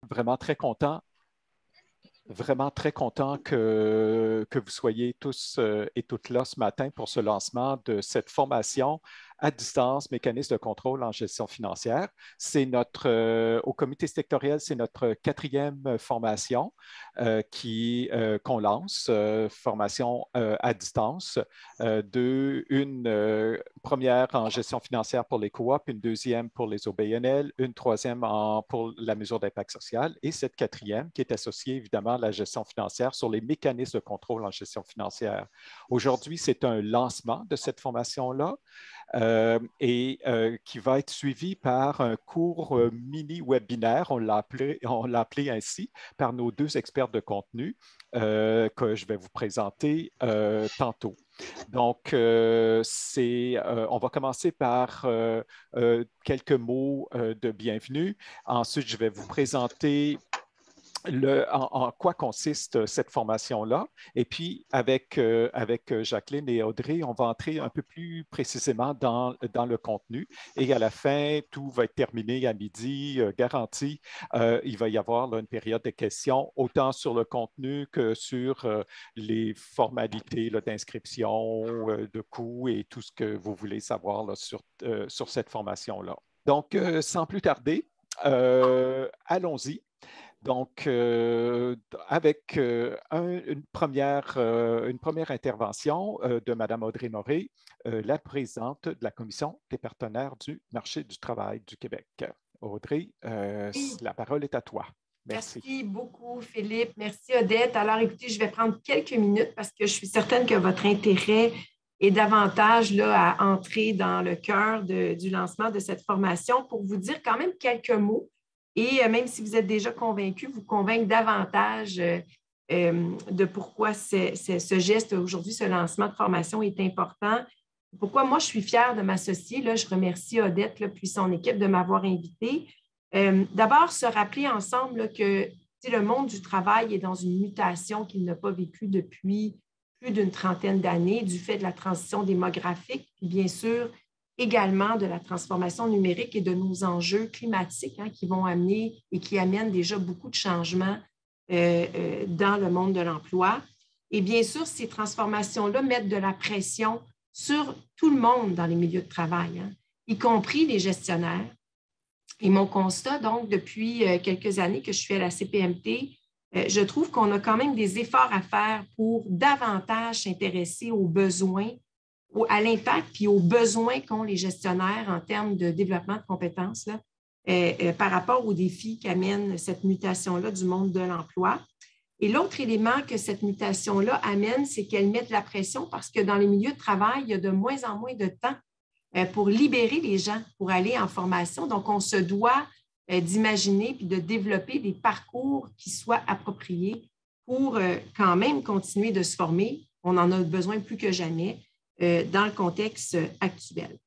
Vraiment très content que vous soyez tous et toutes là ce matin pour ce lancement de cette formation à distance, mécanisme de contrôle en gestion financière. Au comité sectoriel, c'est notre quatrième formation qu'on lance, formation à distance, une première en gestion financière pour les coops, une deuxième pour les OBNL, une troisième pour la mesure d'impact social et cette quatrième qui est associée évidemment à la gestion financière sur les mécanismes de contrôle en gestion financière. Aujourd'hui, c'est un lancement de cette formation-là qui va être suivi par un cours mini-webinaire, on l'a appelé ainsi, par nos deux experts de contenu que je vais vous présenter tantôt. Donc, on va commencer par quelques mots de bienvenue. Ensuite, je vais vous présenter en quoi consiste cette formation-là. Et puis, avec Jacqueline et Audrey, on va entrer un peu plus précisément dans le contenu. Et à la fin, tout va être terminé à midi, garanti. Il va y avoir là, une période de questions, autant sur le contenu que sur les formalités d'inscription, de coûts et tout ce que vous voulez savoir là, sur cette formation-là. Donc, sans plus tarder, allons-y. Donc, avec une première intervention de Mme Audrey Morey, la présidente de la Commission des partenaires du marché du travail du Québec. Audrey, Oui. la parole est à toi. Merci. Merci beaucoup, Philippe. Merci, Odette. Alors, écoutez, je vais prendre quelques minutes parce que je suis certaine que votre intérêt est davantage là, à entrer dans le cœur du lancement de cette formation pour vous dire quand même quelques mots et même si vous êtes déjà convaincus, vous convaincre davantage de pourquoi ce geste aujourd'hui, ce lancement de formation est important. Pourquoi moi, je suis fière de m'associer. Là, je remercie Odette là, puis son équipe de m'avoir invitée. D'abord, se rappeler ensemble là, que le monde du travail est dans une mutation qu'il n'a pas vécue depuis plus d'une trentaine d'années du fait de la transition démographique, puis bien sûr également de la transformation numérique et de nos enjeux climatiques qui vont amener et qui amènent déjà beaucoup de changements dans le monde de l'emploi. Et bien sûr, ces transformations-là mettent de la pression sur tout le monde dans les milieux de travail, y compris les gestionnaires. Et mon constat, donc, depuis quelques années que je suis à la CPMT, je trouve qu'on a quand même des efforts à faire pour davantage s'intéresser aux besoins, à l'impact puis aux besoins qu'ont les gestionnaires en termes de développement de compétences là, par rapport aux défis qu'amène cette mutation-là du monde de l'emploi. Et l'autre élément que cette mutation-là amène, c'est qu'elle met de la pression parce que dans les milieux de travail, il y a de moins en moins de temps pour libérer les gens, pour aller en formation. Donc, on se doit d'imaginer puis de développer des parcours qui soient appropriés pour quand même continuer de se former. On en a besoin plus que jamais dans le contexte actuel.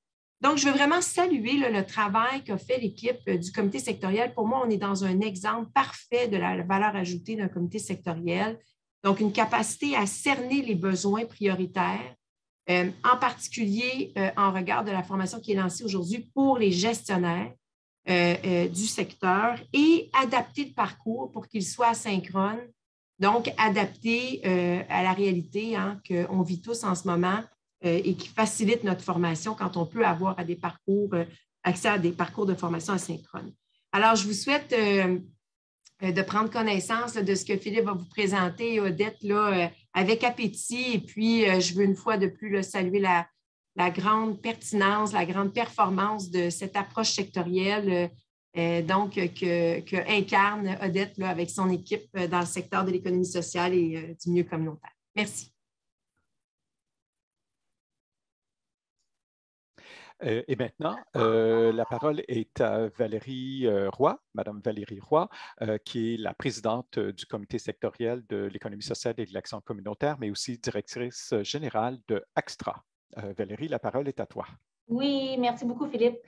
Donc, je veux vraiment saluer le travail qu'a fait l'équipe du comité sectoriel. Pour moi, on est dans un exemple parfait de la valeur ajoutée d'un comité sectoriel. Donc, une capacité à cerner les besoins prioritaires, en particulier en regard de la formation qui est lancée aujourd'hui pour les gestionnaires du secteur et adapter le parcours pour qu'il soit asynchrone, donc adapté à la réalité qu'on vit tous en ce moment et qui facilite notre formation quand on peut avoir accès à des parcours de formation asynchrone. Alors, je vous souhaite de prendre connaissance de ce que Philippe va vous présenter, Odette, là, avec appétit. Et puis, je veux une fois de plus là, saluer la grande pertinence, la grande performance de cette approche sectorielle donc que incarne Odette là, avec son équipe dans le secteur de l'économie sociale et du milieu communautaire. Merci. Et maintenant, la parole est à Valérie Roy, Madame Valérie Roy, qui est la présidente du comité sectoriel de l'économie sociale et de l'action communautaire, mais aussi directrice générale de AXTRA. Valérie, la parole est à toi. Oui, merci beaucoup, Philippe.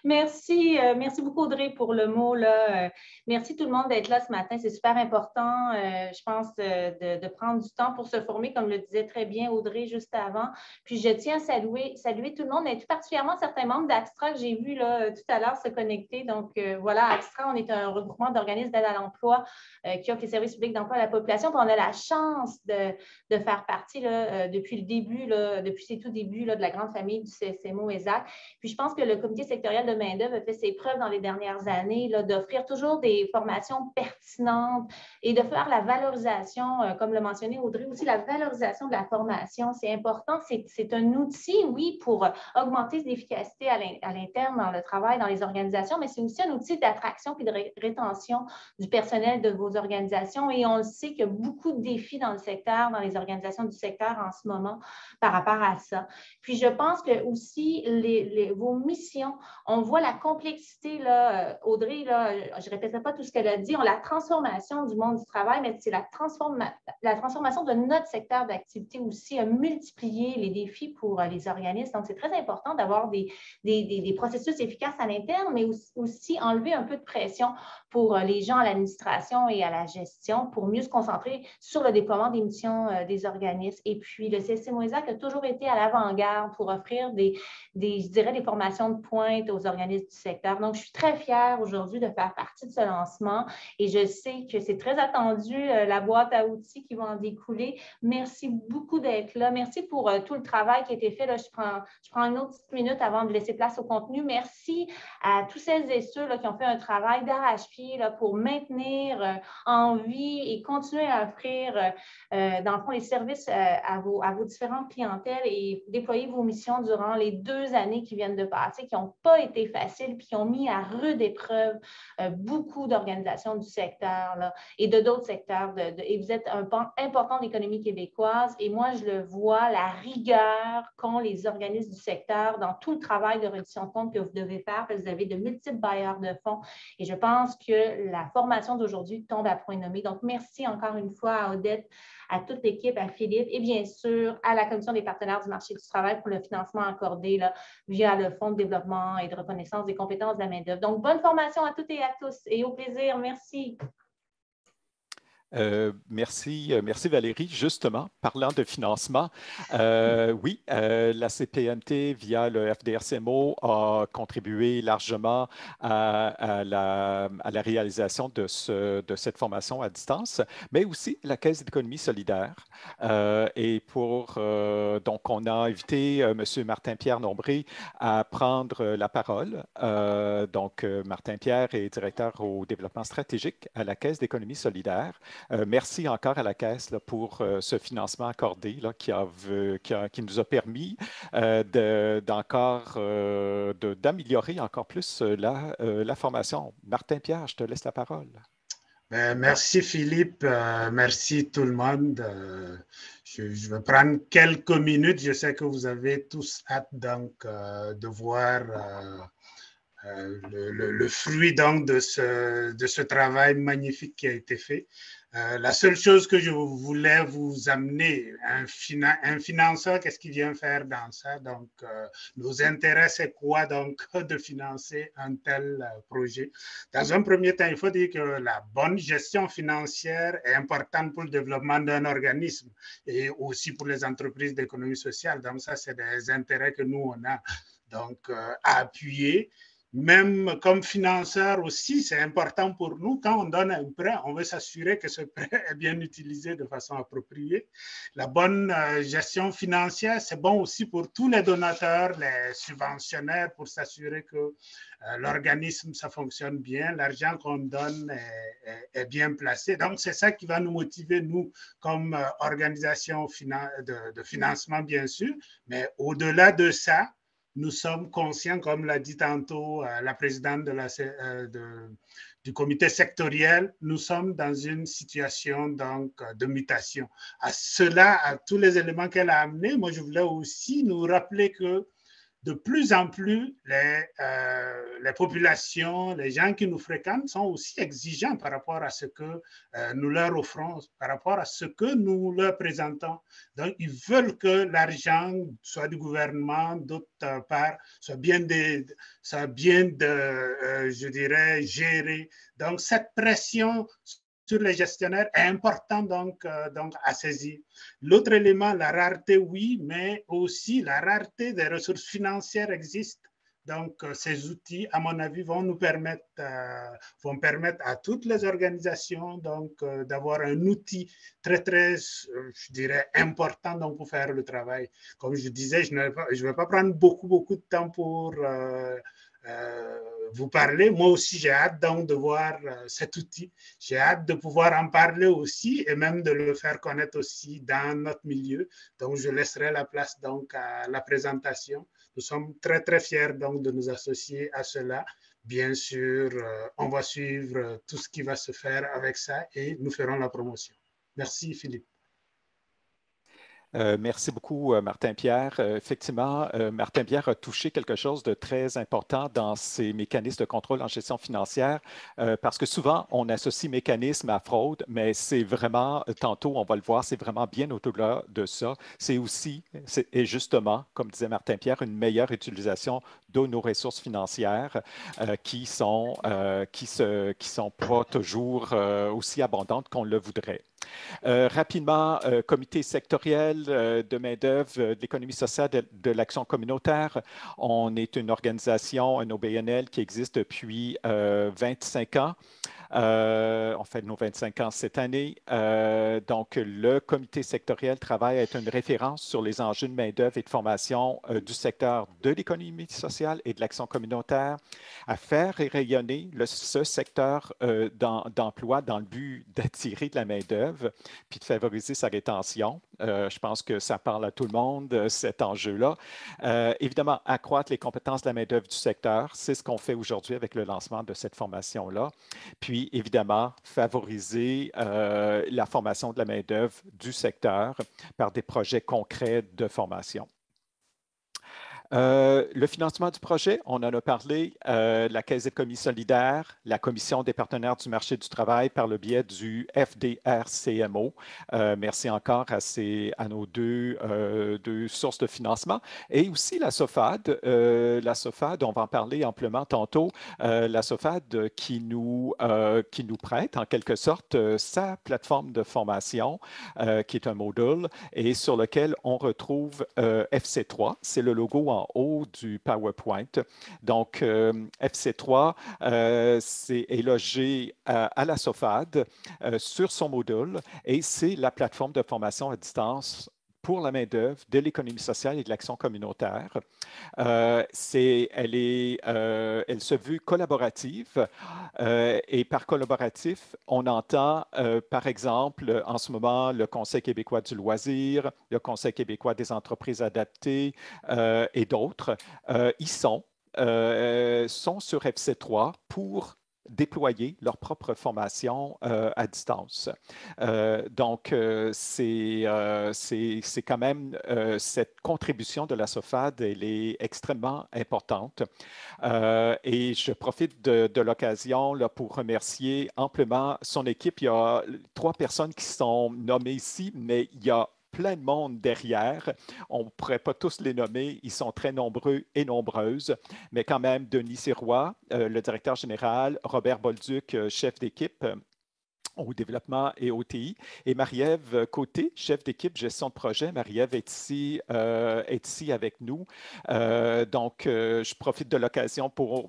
Merci, merci beaucoup, Audrey, pour le mot, là. Merci tout le monde d'être là ce matin. C'est super important, je pense, de prendre du temps pour se former, comme le disait très bien Audrey juste avant. Puis, je tiens à saluer tout le monde, et tout particulièrement certains membres d'Axtra que j'ai vus là, tout à l'heure se connecter. Donc, voilà, Axtra, on est un regroupement d'organismes d'aide à l'emploi qui offre les services publics d'emploi à la population. Puis, on a la chance de faire partie là, depuis le début, là, depuis ses tout débuts là, de la grande famille du CSMO-ESAC. Puis je pense que le comité sectoriel de main-d'œuvre a fait ses preuves dans les dernières années d'offrir toujours des formations pertinentes et de faire la valorisation, comme l'a mentionné Audrey, aussi la valorisation de la formation. C'est important, c'est un outil, oui, pour augmenter l'efficacité à l'interne dans le travail, dans les organisations, mais c'est aussi un outil d'attraction et de rétention du personnel de vos organisations. Et on le sait qu'il y a beaucoup de défis dans le secteur, dans les organisations du secteur en ce moment par rapport à ça. Puis je pense que aussi vos missions, on voit la complexité, là, Audrey, là, je ne répéterai pas tout ce qu'elle a dit, on la transformation du monde du travail, mais c'est la transformation de notre secteur d'activité aussi, a multiplié les défis pour les organismes. Donc, c'est très important d'avoir des processus efficaces à l'interne, mais aussi enlever un peu de pression pour les gens à l'administration et à la gestion pour mieux se concentrer sur le déploiement des missions des organismes. Et puis, le CSMO-ESAC a toujours été à l'avant-garde pour offrir je dirais, des formations de pointe aux organismes du secteur. Donc, je suis très fière aujourd'hui de faire partie de ce lancement et je sais que c'est très attendu, la boîte à outils qui va en découler. Merci beaucoup d'être là. Merci pour tout le travail qui a été fait. Là, je prends une autre petite minute avant de laisser place au contenu. Merci à tous celles et ceux là, qui ont fait un travail d'arrache-pied pour maintenir en vie et continuer à offrir, dans le fond, les services à vos différentes clientèles et déployer vos missions durant les 2 années qui viennent de passer, qui n'ont pas été faciles, puis qui ont mis à rude épreuve beaucoup d'organisations du secteur là, et de d'autres secteurs. Et vous êtes un pan important de l'économie québécoise. Et moi, je le vois, la rigueur qu'ont les organismes du secteur dans tout le travail de réduction de compte que vous devez faire, parce que vous avez de multiples bailleurs de fonds. Et je pense que la formation d'aujourd'hui tombe à point nommé. Donc, merci encore une fois à Odette, à toute l'équipe, à Philippe et bien sûr à la Commission des partenaires du marché du travail pour le financement accordé là, via le Fonds de développement et de reconnaissance des compétences de la main-d'œuvre. Donc, bonne formation à toutes et à tous et au plaisir. Merci. Merci Valérie. Justement, parlant de financement, oui, la CPMT via le FDRCMO a contribué largement à la réalisation de cette formation à distance, mais aussi la Caisse d'économie solidaire. Donc, on a invité M. Martin-Pierre Nombré à prendre la parole. Martin-Pierre est directeur au développement stratégique à la Caisse d'économie solidaire. Merci encore à la Caisse là, pour ce financement accordé là, qui nous a permis d'améliorer encore plus la formation. Martin-Pierre, je te laisse la parole. Merci Philippe, merci tout le monde. Je vais prendre quelques minutes. Je sais que vous avez tous hâte donc, de voir le fruit donc, de ce travail magnifique qui a été fait. La seule chose que je voulais vous amener, un financeur, qu'est-ce qu'il vient faire dans ça? Donc, nos intérêts, c'est quoi donc de financer un tel projet? Dans un premier temps, il faut dire que la bonne gestion financière est importante pour le développement d'un organisme et aussi pour les entreprises d'économie sociale. Donc, ça, c'est des intérêts que nous, on a donc à appuyer. Même comme financeur aussi, c'est important pour nous. Quand on donne un prêt, on veut s'assurer que ce prêt est bien utilisé de façon appropriée. La bonne gestion financière, c'est bon aussi pour tous les donateurs, les subventionnaires, pour s'assurer que l'organisme, ça fonctionne bien. L'argent qu'on donne est bien placé. Donc, c'est ça qui va nous motiver, nous, comme organisation de financement, bien sûr. Mais au-delà de ça, nous sommes conscients, comme l'a dit tantôt la présidente du comité sectoriel, nous sommes dans une situation donc, de mutation. À cela, à tous les éléments qu'elle a amenés, moi je voulais aussi nous rappeler que de plus en plus, les populations, les gens qui nous fréquentent sont aussi exigeants par rapport à ce que nous leur offrons, par rapport à ce que nous leur présentons. Donc, ils veulent que l'argent, soit du gouvernement, d'autre part, soit bien, je dirais, géré. Donc, cette pression sur les gestionnaires est important donc à saisir. L'autre élément, la rareté, oui, mais aussi la rareté des ressources financières existe. Donc, ces outils, à mon avis, vont permettre à toutes les organisations d'avoir un outil très, très, je dirais, important donc, pour faire le travail. Comme je disais, je ne vais pas prendre beaucoup de temps pour vous parler. Moi aussi, j'ai hâte donc de voir cet outil. J'ai hâte de pouvoir en parler aussi et même de le faire connaître aussi dans notre milieu. Donc, je laisserai la place donc à la présentation. Nous sommes très, très fiers donc de nous associer à cela. Bien sûr, on va suivre tout ce qui va se faire avec ça et nous ferons la promotion. Merci, Philippe. Merci beaucoup, Martin-Pierre. Effectivement, Martin-Pierre a touché quelque chose de très important dans ces mécanismes de contrôle en gestion financière, parce que souvent, on associe mécanisme à fraude, mais c'est vraiment, tantôt, on va le voir, c'est vraiment bien au-delà de ça. C'est aussi, et justement, comme disait Martin-Pierre, une meilleure utilisation de nos ressources financières qui sont pas toujours aussi abondantes qu'on le voudrait. Rapidement, comité sectoriel de main-d'œuvre de l'économie sociale de l'action communautaire. On est une organisation, un OBNL qui existe depuis 25 ans. On fait nos 25 ans cette année. Donc, le comité sectoriel travaille à être une référence sur les enjeux de main-d'œuvre et de formation du secteur de l'économie sociale et de l'action communautaire, à faire rayonner ce secteur d'emploi dans le but d'attirer de la main-d'œuvre puis de favoriser sa rétention. Je pense que ça parle à tout le monde, cet enjeu-là. Évidemment, accroître les compétences de la main-d'œuvre du secteur, c'est ce qu'on fait aujourd'hui avec le lancement de cette formation-là. Puis, évidemment, favoriser la formation de la main-d'œuvre du secteur par des projets concrets de formation. Le financement du projet, on en a parlé, la Caisse d'économie solidaire, la Commission des partenaires du marché du travail par le biais du FDRCMO. Merci encore à nos deux sources de financement. Et aussi la SOFAD. La SOFAD, on va en parler amplement tantôt. La SOFAD qui nous prête en quelque sorte sa plateforme de formation, qui est un module, et sur lequel on retrouve FC3. C'est le logo en haut du PowerPoint. Donc, FC3 est logé à la SOFAD sur son module et c'est la plateforme de formation à distance pour la main-d'œuvre de l'économie sociale et de l'action communautaire. Elle se veut collaborative et par collaboratif, on entend par exemple en ce moment le Conseil québécois du loisir, le Conseil québécois des entreprises adaptées et d'autres. Ils sont sur FC3 pour déployer leur propre formation à distance. Donc, c'est quand même cette contribution de la SOFAD, elle est extrêmement importante. Et je profite de l'occasion pour remercier amplement son équipe. Il y a 3 personnes qui sont nommées ici, mais il y a plein de monde derrière. On ne pourrait pas tous les nommer, ils sont très nombreux et nombreuses, mais quand même, Denis Sirois, le directeur général, Robert Bolduc, chef d'équipe au développement et au TI, et Marie-Ève Côté, chef d'équipe gestion de projet. Marie-Ève est ici avec nous. Donc, je profite de l'occasion pour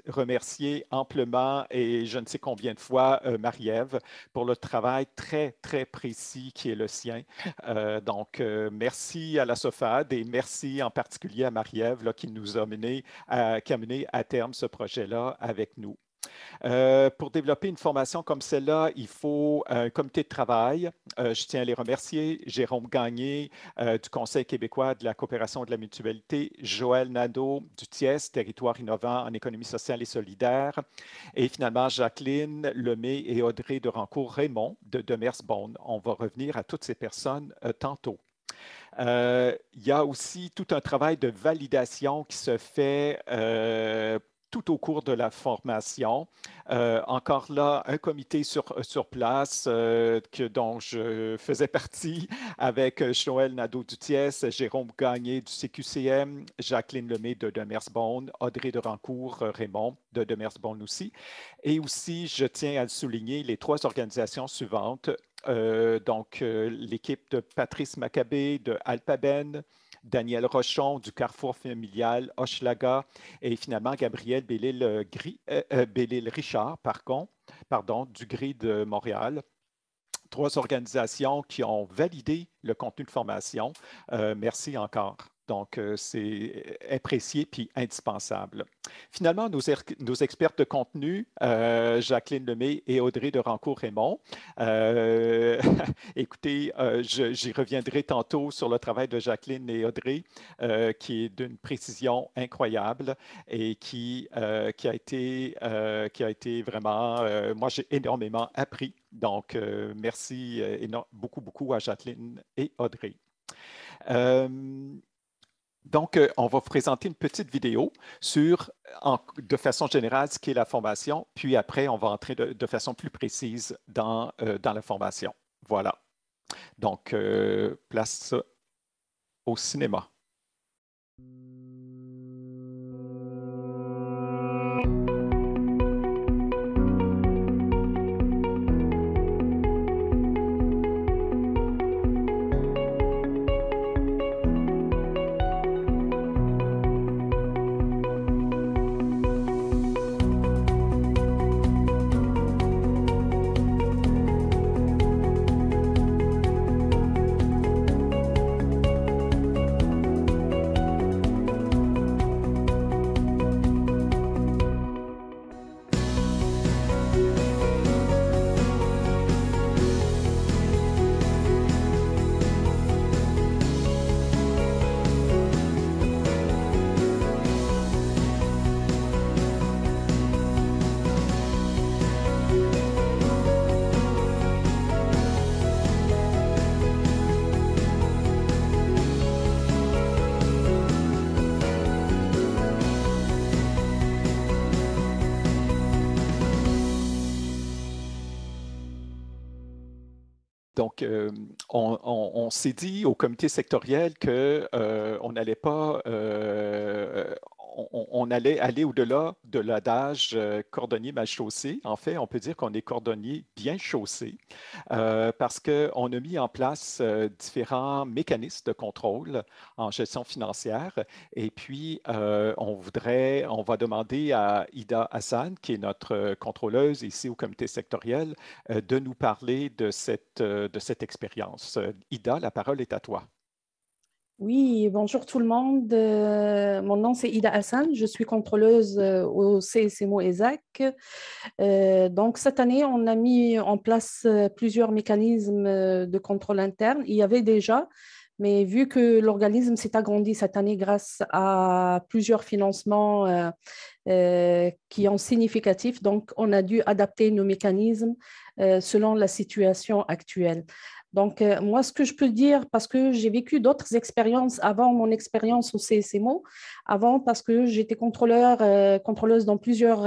remercier amplement et je ne sais combien de fois Marie-Ève pour le travail très, très précis qui est le sien. Donc, merci à la SOFAD et merci en particulier à Marie-Ève qui a mené à terme ce projet-là avec nous. Pour développer une formation comme celle-là, il faut un comité de travail. Je tiens à les remercier. Jérôme Gagné du Conseil québécois de la coopération et de la mutualité, Joël Nadeau du TIES, Territoire innovant en économie sociale et solidaire, et finalement Jacqueline Lemay et Audrey de Rancourt-Raymond de Demers-Beaune. On va revenir à toutes ces personnes tantôt. Il y a aussi tout un travail de validation qui se fait tout au cours de la formation. Encore là, un comité sur place dont je faisais partie avec Joël Nadeau-Dutiès, Jérôme Gagné du CQCM, Jacqueline Lemay de Demers-Beaune, Audrey de Rancourt, Raymond de Demers-Beaune aussi. Et aussi, je tiens à le souligner, les 3 organisations suivantes. L'équipe de Patrice Maccabé de Alpaben, Daniel Rochon du Carrefour familial Hochelaga et finalement Gabriel Bellil-Richard, du GRI de Montréal. 3 organisations qui ont validé le contenu de formation. Merci encore. Donc, c'est apprécié puis indispensable. Finalement, nos expertes de contenu, Jacqueline Lemay et Audrey de Rancourt-Raymond. Écoutez, j'y reviendrai tantôt sur le travail de Jacqueline et Audrey, qui est d'une précision incroyable et qui a été vraiment... moi, j'ai énormément appris. Donc, merci beaucoup, beaucoup à Jacqueline et Audrey. Donc, on va vous présenter une petite vidéo sur, de façon générale, ce qu'est la formation, puis après, on va entrer de façon plus précise dans la formation. Voilà. Donc, place au cinéma. Donc, on s'est dit au comité sectoriel qu'on n'allait pas, on allait aller au-delà de l'adage cordonnier mal chaussé. En fait, on peut dire qu'on est cordonnier bien chaussé parce qu'on a mis en place différents mécanismes de contrôle en gestion financière. Et puis, on va demander à Ida Hassan, qui est notre contrôleuse ici au comité sectoriel, de nous parler de cette expérience. Ida, la parole est à toi. Oui, bonjour tout le monde. Mon nom, c'est Ida Hassan. Je suis contrôleuse au CSMO ESAC. Donc, cette année, on a mis en place plusieurs mécanismes de contrôle interne. Il y avait déjà, mais vu que l'organisme s'est agrandi cette année grâce à plusieurs financements qui sont significatifs, donc on a dû adapter nos mécanismes selon la situation actuelle. Donc, moi, ce que je peux dire, parce que j'ai vécu d'autres expériences avant mon expérience au CSMO, avant parce que j'étais contrôleuse dans plusieurs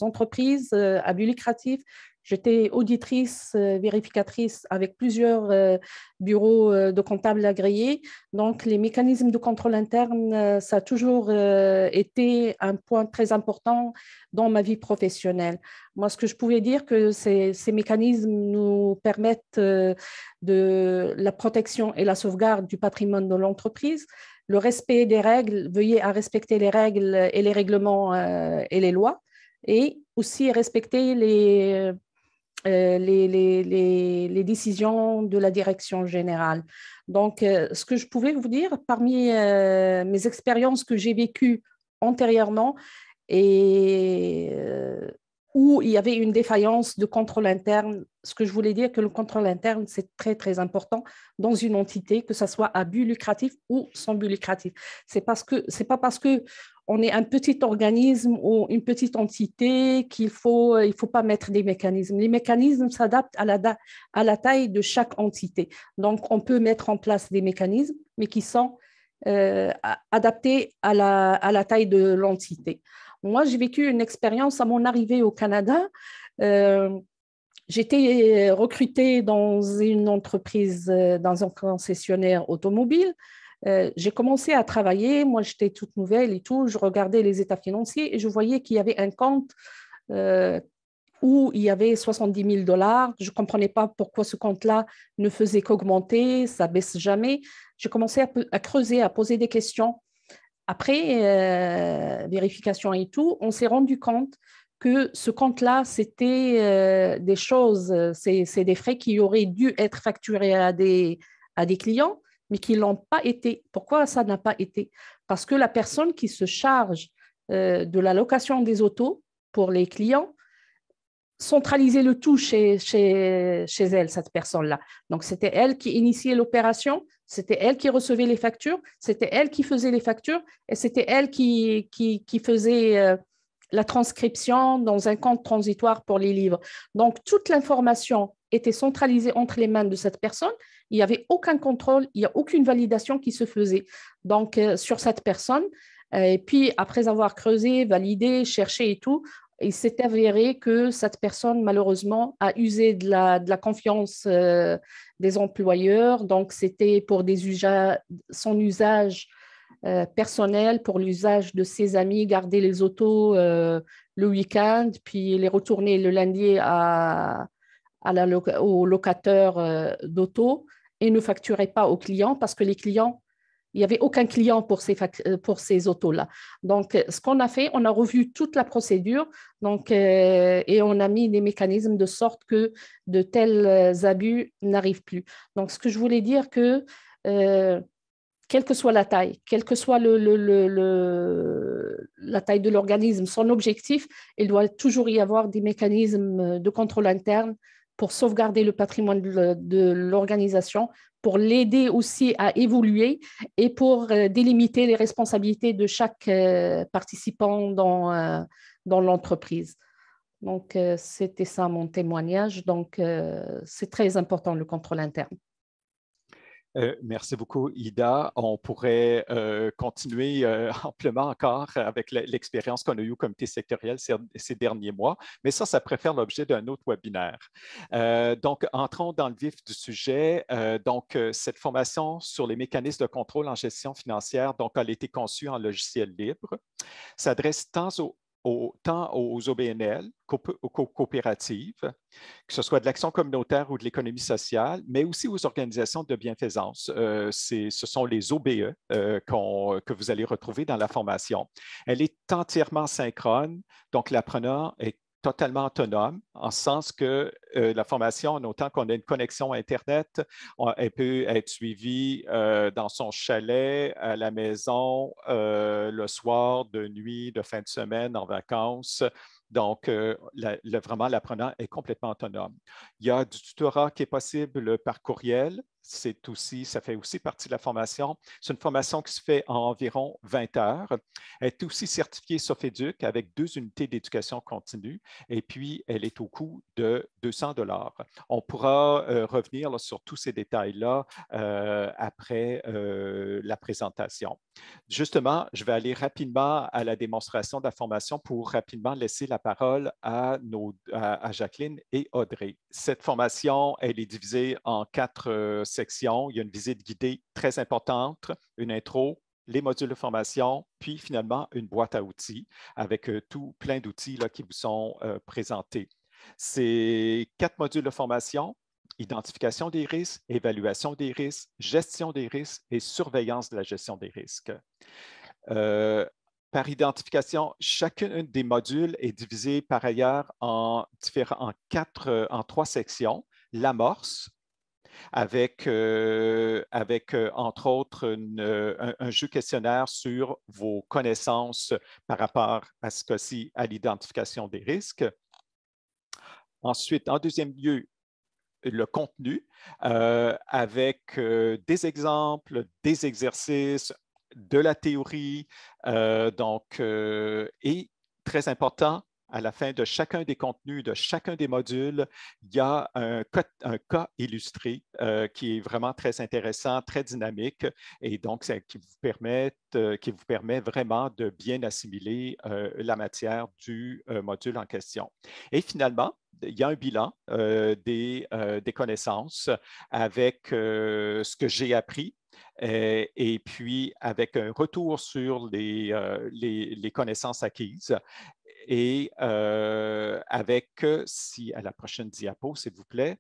entreprises à but lucratif. J'étais auditrice, vérificatrice avec plusieurs bureaux de comptables agréés. Donc, les mécanismes de contrôle interne, ça a toujours été un point très important dans ma vie professionnelle. Moi, ce que je pouvais dire, que ces mécanismes nous permettent de la protection et la sauvegarde du patrimoine de l'entreprise, le respect des règles, veiller à respecter les règles et les règlements et les lois, et aussi respecter les décisions de la direction générale. Donc, ce que je pouvais vous dire, parmi mes expériences que j'ai vécues antérieurement, et où il y avait une défaillance de contrôle interne. Ce que je voulais dire, que le contrôle interne, c'est très, très important dans une entité, que ce soit à but lucratif ou sans but lucratif. C'est pas parce que on est un petit organisme ou une petite entité qu'il faut, il faut pas mettre des mécanismes. Les mécanismes s'adaptent à la taille de chaque entité. Donc, on peut mettre en place des mécanismes, mais qui sont adaptés à la taille de l'entité. Moi, j'ai vécu une expérience à mon arrivée au Canada. J'étais recrutée dans une entreprise, dans un concessionnaire automobile. J'ai commencé à travailler. Moi, j'étais toute nouvelle et tout. Je regardais les états financiers et je voyais qu'il y avait un compte où il y avait 70 000 $. Je ne comprenais pas pourquoi ce compte-là ne faisait qu'augmenter, ça ne baisse jamais. J'ai commencé à creuser, à poser des questions. Après vérification et tout, on s'est rendu compte que ce compte-là, c'était des choses, c'est des frais qui auraient dû être facturés à des clients, mais qui ne l'ont pas été. Pourquoi ça n'a pas été? Parce que la personne qui se charge de la location des autos pour les clients centralisait le tout chez elle, cette personne-là. Donc, c'était elle qui initiait l'opération, c'était elle qui recevait les factures, c'était elle qui faisait les factures et c'était elle qui faisait la transcription dans un compte transitoire pour les livres. Donc, toute l'information était centralisée entre les mains de cette personne. Il n'y avait aucun contrôle, il n'y a aucune validation qui se faisait. Donc, sur cette personne, et puis, après avoir creusé, validé, cherché et tout, il s'est avéré que cette personne, malheureusement, a usé de la confiance des employeurs. Donc, c'était pour son usage personnel, pour l'usage de ses amis, garder les autos le week-end, puis les retourner le lundi au locateur d'auto et ne facturait pas aux clients parce que les clients, il n'y avait aucun client pour ces autos-là. Donc, ce qu'on a fait, on a revu toute la procédure et on a mis des mécanismes de sorte que de tels abus n'arrivent plus. Donc, ce que je voulais dire que quelle que soit la taille, quelle que soit la taille de l'organisme, son objectif, il doit toujours y avoir des mécanismes de contrôle interne pour sauvegarder le patrimoine de l'organisation, pour l'aider aussi à évoluer et pour délimiter les responsabilités de chaque participant dans l'entreprise. Donc, c'était ça mon témoignage. Donc, c'est très important le contrôle interne. Merci beaucoup, Ida. On pourrait continuer amplement encore avec l'expérience qu'on a eue au comité sectoriel ces derniers mois, mais ça pourrait faire l'objet d'un autre webinaire. Donc, entrons dans le vif du sujet. Cette formation sur les mécanismes de contrôle en gestion financière, donc, elle a été conçue en logiciel libre, s'adresse tant aux OBNL qu'aux coopératives, que ce soit de l'action communautaire ou de l'économie sociale, mais aussi aux organisations de bienfaisance. Ce sont les OBE que vous allez retrouver dans la formation. Elle est entièrement synchrone, donc l'apprenant est totalement autonome, en ce sens que la formation, en autant qu'on a une connexion Internet, elle peut être suivie dans son chalet, à la maison, le soir, de nuit, de fin de semaine, en vacances. Donc, vraiment, l'apprenant est complètement autonome. Il y a du tutorat qui est possible par courriel. Ça fait aussi partie de la formation. C'est une formation qui se fait en environ 20 heures. Elle est aussi certifiée Soféduc avec 2 unités d'éducation continue et puis elle est au coût de 200 $. On pourra revenir là, sur tous ces détails-là après la présentation. Justement, je vais aller rapidement à la démonstration de la formation pour rapidement laisser la parole à Jacqueline et Audrey. Cette formation, elle est divisée en 4 sections. Il y a une visite guidée très importante, une intro, les modules de formation, puis finalement une boîte à outils avec plein d'outils qui vous sont présentés. Ces 4 modules de formation: identification des risques, évaluation des risques, gestion des risques et surveillance de la gestion des risques. Par identification, chacun des modules est divisé par ailleurs en 3 sections. L'amorce, avec entre autres un jeu questionnaire sur vos connaissances par rapport à ce cas-ci à l'identification des risques. Ensuite, en deuxième lieu, le contenu avec des exemples, des exercices, de la théorie. Et très important, à la fin de chacun des contenus, de chacun des modules, il y a un cas illustré qui est vraiment très intéressant, très dynamique et donc qui vous permet vraiment de bien assimiler la matière du module en question. Et finalement, il y a un bilan des connaissances avec ce que j'ai appris et puis avec un retour sur les connaissances acquises et avec, si à la prochaine diapo, s'il vous plaît,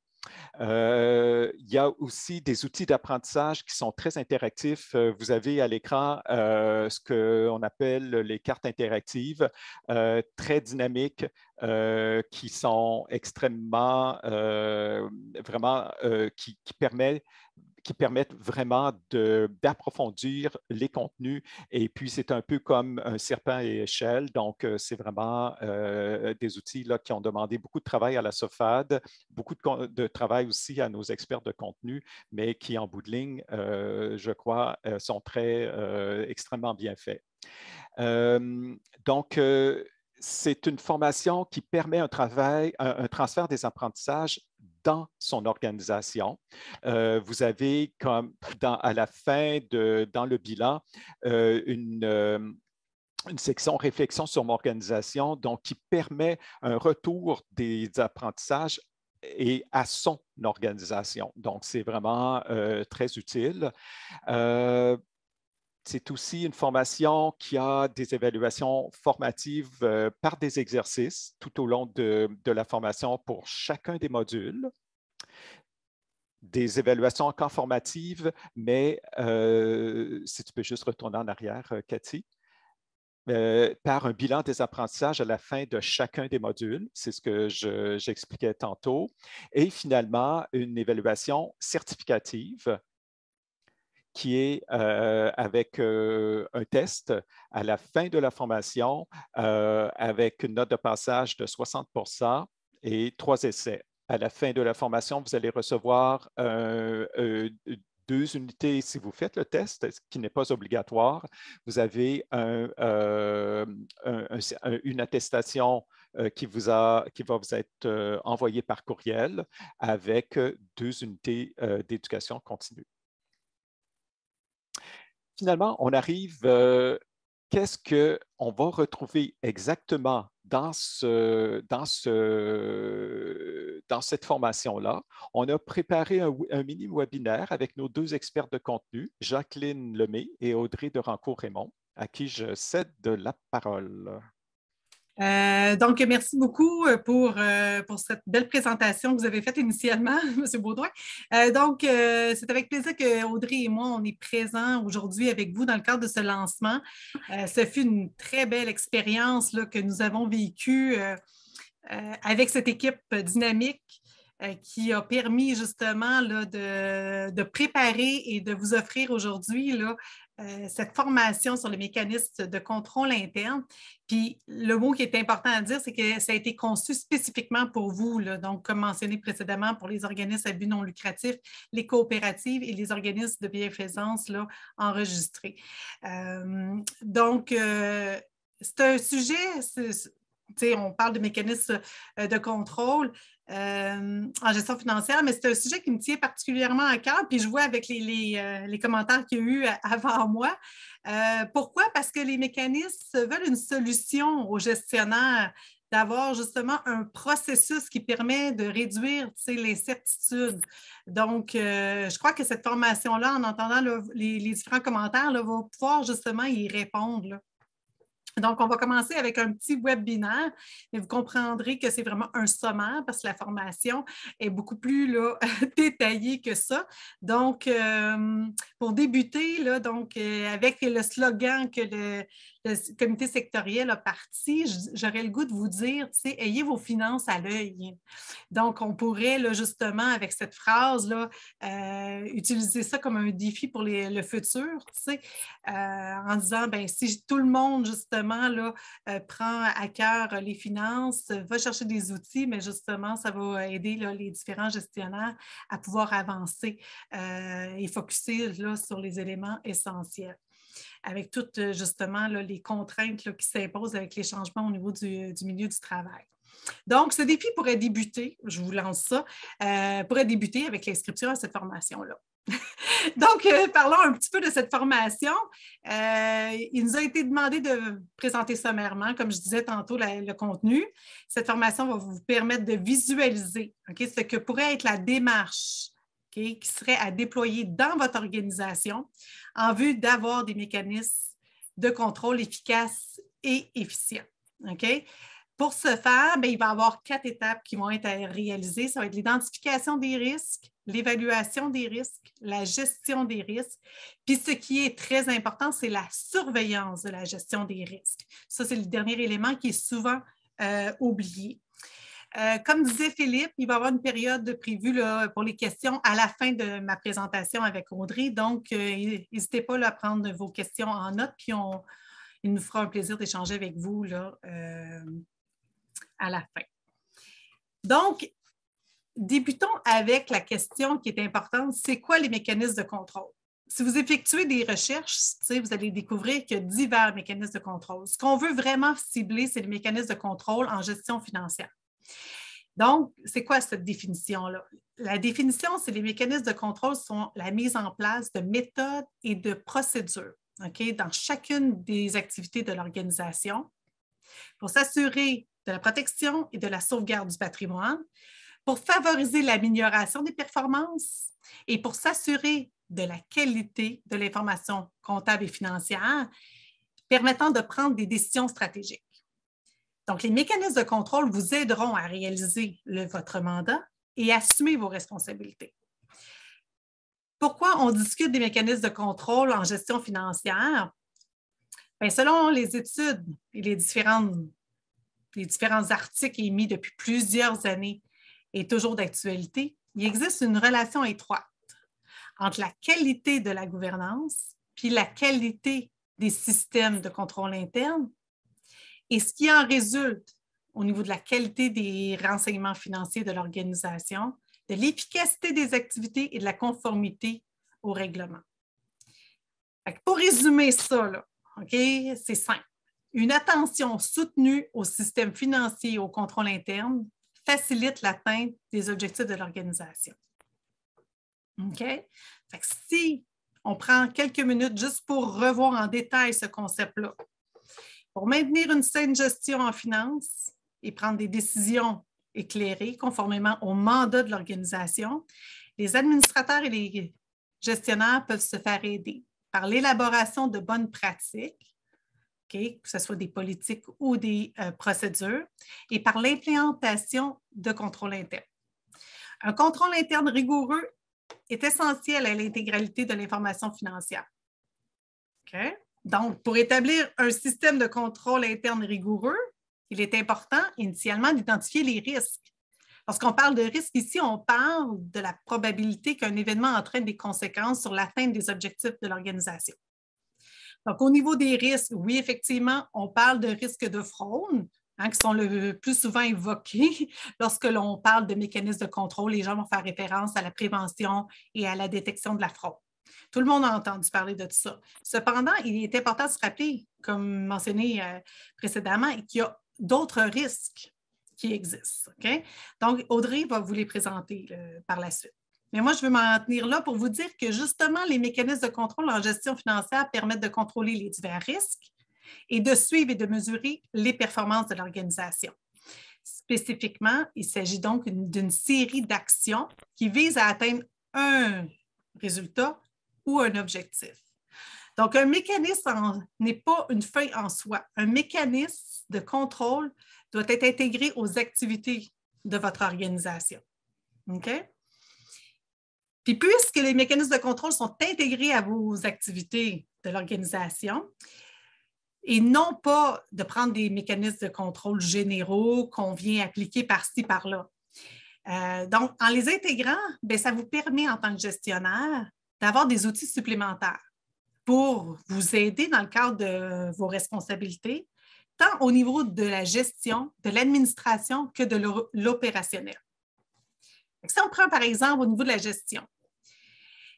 il y a aussi des outils d'apprentissage qui sont très interactifs. Vous avez à l'écran ce qu'on appelle les cartes interactives, très dynamiques, qui sont extrêmement, vraiment, qui permettent vraiment d'approfondir les contenus. Et puis, c'est un peu comme un serpent et échelle. Donc, c'est vraiment des outils là, qui ont demandé beaucoup de travail à la SOFAD, beaucoup de travail aussi à nos experts de contenu, mais qui, en bout de ligne, je crois, sont extrêmement bien faits. Donc, c'est une formation qui permet un transfert des apprentissages dans son organisation. Vous avez comme à la fin dans le bilan une section réflexion sur mon organisation, donc qui permet un retour des apprentissages et à son organisation. Donc, c'est vraiment très utile. C'est aussi une formation qui a des évaluations formatives par des exercices tout au long de la formation pour chacun des modules. Des évaluations encore formatives, mais si tu peux juste retourner en arrière, Cathy, par un bilan des apprentissages à la fin de chacun des modules. C'est ce que j'expliquais tantôt. Et finalement, une évaluation certificative qui est avec un test à la fin de la formation avec une note de passage de 60% et 3 essais. À la fin de la formation, vous allez recevoir 2 unités si vous faites le test, ce qui n'est pas obligatoire. Vous avez une attestation qui va vous être envoyée par courriel avec 2 unités d'éducation continue. Finalement, on arrive, qu'est-ce qu'on va retrouver exactement dans cette formation-là? On a préparé un mini-webinaire avec nos 2 experts de contenu, Jacqueline Lemay et Audrey de Rancourt-Raymond, à qui je cède la parole. Donc, merci beaucoup pour cette belle présentation que vous avez faite initialement, M. Baudouin. C'est avec plaisir qu'Audrey et moi, on est présents aujourd'hui avec vous dans le cadre de ce lancement. Ce fut une très belle expérience là, que nous avons vécue avec cette équipe dynamique qui a permis justement là, de préparer et de vous offrir aujourd'hui cette formation sur les mécanismes de contrôle interne. Puis le mot qui est important à dire, c'est que ça a été conçu spécifiquement pour vous, là, donc comme mentionné précédemment, pour les organismes à but non lucratif, les coopératives et les organismes de bienfaisance là, enregistrés. C'est un sujet, on parle de mécanismes de contrôle en gestion financière, mais c'est un sujet qui me tient particulièrement à cœur, puis je vois avec les commentaires qu'il y a eu avant moi. Pourquoi? Parce que les mécanismes veulent une solution aux gestionnaires d'avoir justement un processus qui permet de réduire l'incertitude. Donc, je crois que cette formation-là, en entendant les différents commentaires, là, va pouvoir justement y répondre. Là. Donc, on va commencer avec un petit webinaire, mais vous comprendrez que c'est vraiment un sommaire parce que la formation est beaucoup plus détaillée que ça. Donc, pour débuter, avec le slogan que le comité sectoriel a parti, j'aurais le goût de vous dire, tu sais, ayez vos finances à l'œil. Donc, on pourrait, là, justement, avec cette phrase-là, utiliser ça comme un défi pour le futur, tu sais, en disant, bien, si tout le monde, justement, là, prend à cœur les finances, va chercher des outils, mais justement, ça va aider là, les différents gestionnaires à pouvoir avancer et focusser là, sur les éléments essentiels, avec toutes justement là, les contraintes là, qui s'imposent avec les changements au niveau du milieu du travail. Donc, ce défi pourrait débuter, je vous lance ça, pourrait débuter avec l'inscription à cette formation-là. Donc, parlons un petit peu de cette formation. Il nous a été demandé de présenter sommairement, comme je disais tantôt, le contenu. Cette formation va vous permettre de visualiser ce que pourrait être la démarche qui serait à déployer dans votre organisation en vue d'avoir des mécanismes de contrôle efficaces et efficients. Pour ce faire, il va y avoir 4 étapes qui vont être réalisées. Ça va être l'identification des risques, l'évaluation des risques, la gestion des risques. Puis ce qui est très important, c'est la surveillance de la gestion des risques. Ça, c'est le dernier élément qui est souvent oublié. Comme disait Philippe, il va y avoir une période prévue là, pour les questions à la fin de ma présentation avec Audrey. Donc, n'hésitez pas là, à prendre vos questions en note, puis il nous fera un plaisir d'échanger avec vous là, à la fin. Donc, débutons avec la question qui est importante, c'est quoi les mécanismes de contrôle? Si vous effectuez des recherches, vous allez découvrir qu'il y a divers mécanismes de contrôle. Ce qu'on veut vraiment cibler, c'est les mécanismes de contrôle en gestion financière. Donc, c'est quoi cette définition-là? La définition, c'est les mécanismes de contrôle sont la mise en place de méthodes et de procédures dans chacune des activités de l'organisation pour s'assurer de la protection et de la sauvegarde du patrimoine, pour favoriser l'amélioration des performances et pour s'assurer de la qualité de l'information comptable et financière permettant de prendre des décisions stratégiques. Donc, les mécanismes de contrôle vous aideront à réaliser votre mandat et assumer vos responsabilités. Pourquoi on discute des mécanismes de contrôle en gestion financière? Bien, selon les études et les différents articles émis depuis plusieurs années et toujours d'actualité, il existe une relation étroite entre la qualité de la gouvernance puis la qualité des systèmes de contrôle interne et ce qui en résulte au niveau de la qualité des renseignements financiers de l'organisation, de l'efficacité des activités et de la conformité au règlement. Pour résumer ça, là, c'est simple. Une attention soutenue au système financier et au contrôle interne facilite l'atteinte des objectifs de l'organisation. Si on prend quelques minutes juste pour revoir en détail ce concept-là, pour maintenir une saine gestion en finances et prendre des décisions éclairées conformément au mandat de l'organisation, les administrateurs et les gestionnaires peuvent se faire aider par l'élaboration de bonnes pratiques, que ce soit des politiques ou des procédures, et par l'implémentation de contrôle interne. Un contrôle interne rigoureux est essentiel à l'intégralité de l'information financière. Donc, pour établir un système de contrôle interne rigoureux, il est important initialement d'identifier les risques. Lorsqu'on parle de risques ici, on parle de la probabilité qu'un événement entraîne des conséquences sur l'atteinte des objectifs de l'organisation. Donc, au niveau des risques, oui, effectivement, on parle de risques de fraude, qui sont le plus souvent évoqués lorsque l'on parle de mécanismes de contrôle. Les gens vont faire référence à la prévention et à la détection de la fraude. Tout le monde a entendu parler de tout ça. Cependant, il est important de se rappeler, comme mentionné précédemment, qu'il y a d'autres risques qui existent. Donc, Audrey va vous les présenter par la suite. Mais moi, je veux m'en tenir là pour vous dire que justement, les mécanismes de contrôle en gestion financière permettent de contrôler les divers risques et de suivre et de mesurer les performances de l'organisation. Spécifiquement, il s'agit donc d'une série d'actions qui visent à atteindre un résultat ou un objectif. Donc, un mécanisme n'est pas une fin en soi. Un mécanisme de contrôle doit être intégré aux activités de votre organisation. Puis, puisque les mécanismes de contrôle sont intégrés à vos activités de l'organisation, et non pas de prendre des mécanismes de contrôle généraux qu'on vient appliquer par-ci, par-là. Donc, en les intégrant, bien, ça vous permet en tant que gestionnaire d'avoir des outils supplémentaires pour vous aider dans le cadre de vos responsabilités, tant au niveau de la gestion, de l'administration que de l'opérationnel. Si on prend par exemple au niveau de la gestion,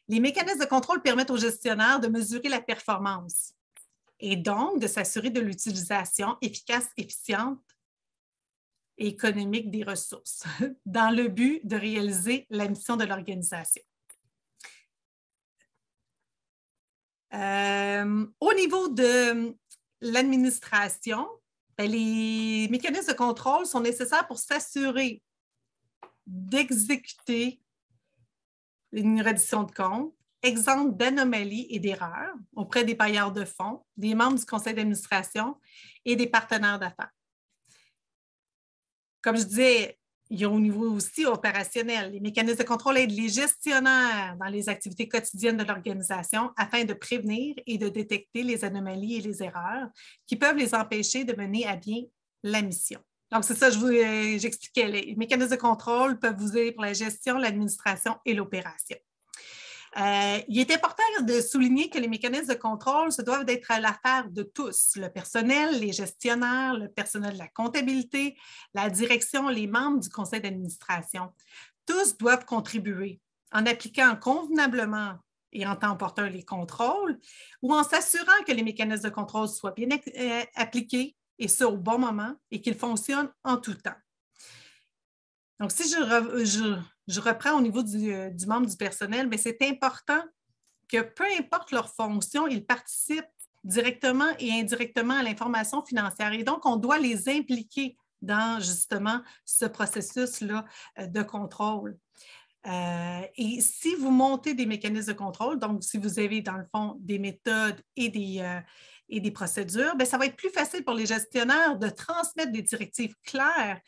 les mécanismes de contrôle permettent aux gestionnaires de mesurer la performance et donc de s'assurer de l'utilisation efficace, efficiente et économique des ressources dans le but de réaliser la mission de l'organisation. Au niveau de l'administration, les mécanismes de contrôle sont nécessaires pour s'assurer d'exécuter une reddition de comptes, exempte d'anomalies et d'erreurs auprès des bailleurs de fonds, des membres du conseil d'administration et des partenaires d'affaires. Comme je disais, il y a au niveau aussi opérationnel. Les mécanismes de contrôle aident les gestionnaires dans les activités quotidiennes de l'organisation afin de prévenir et de détecter les anomalies et les erreurs qui peuvent les empêcher de mener à bien la mission. Donc, c'est ça, j'expliquais. Les mécanismes de contrôle peuvent vous aider pour la gestion, l'administration et l'opération. Il est important de souligner que les mécanismes de contrôle se doivent d'être à l'affaire de tous, le personnel, les gestionnaires, le personnel de la comptabilité, la direction, les membres du conseil d'administration. Tous doivent contribuer en appliquant convenablement et en temps opportun les contrôles ou en s'assurant que les mécanismes de contrôle soient bien appliqués et ce au bon moment et qu'ils fonctionnent en tout temps. Donc, si je reprends au niveau du membre du personnel, bien, c'est important que peu importe leur fonction, ils participent directement et indirectement à l'information financière. Et donc, on doit les impliquer dans justement ce processus-là de contrôle. Et si vous montez des mécanismes de contrôle, donc si vous avez dans le fond des méthodes et des procédures, bien, ça va être plus facile pour les gestionnaires de transmettre des directives claires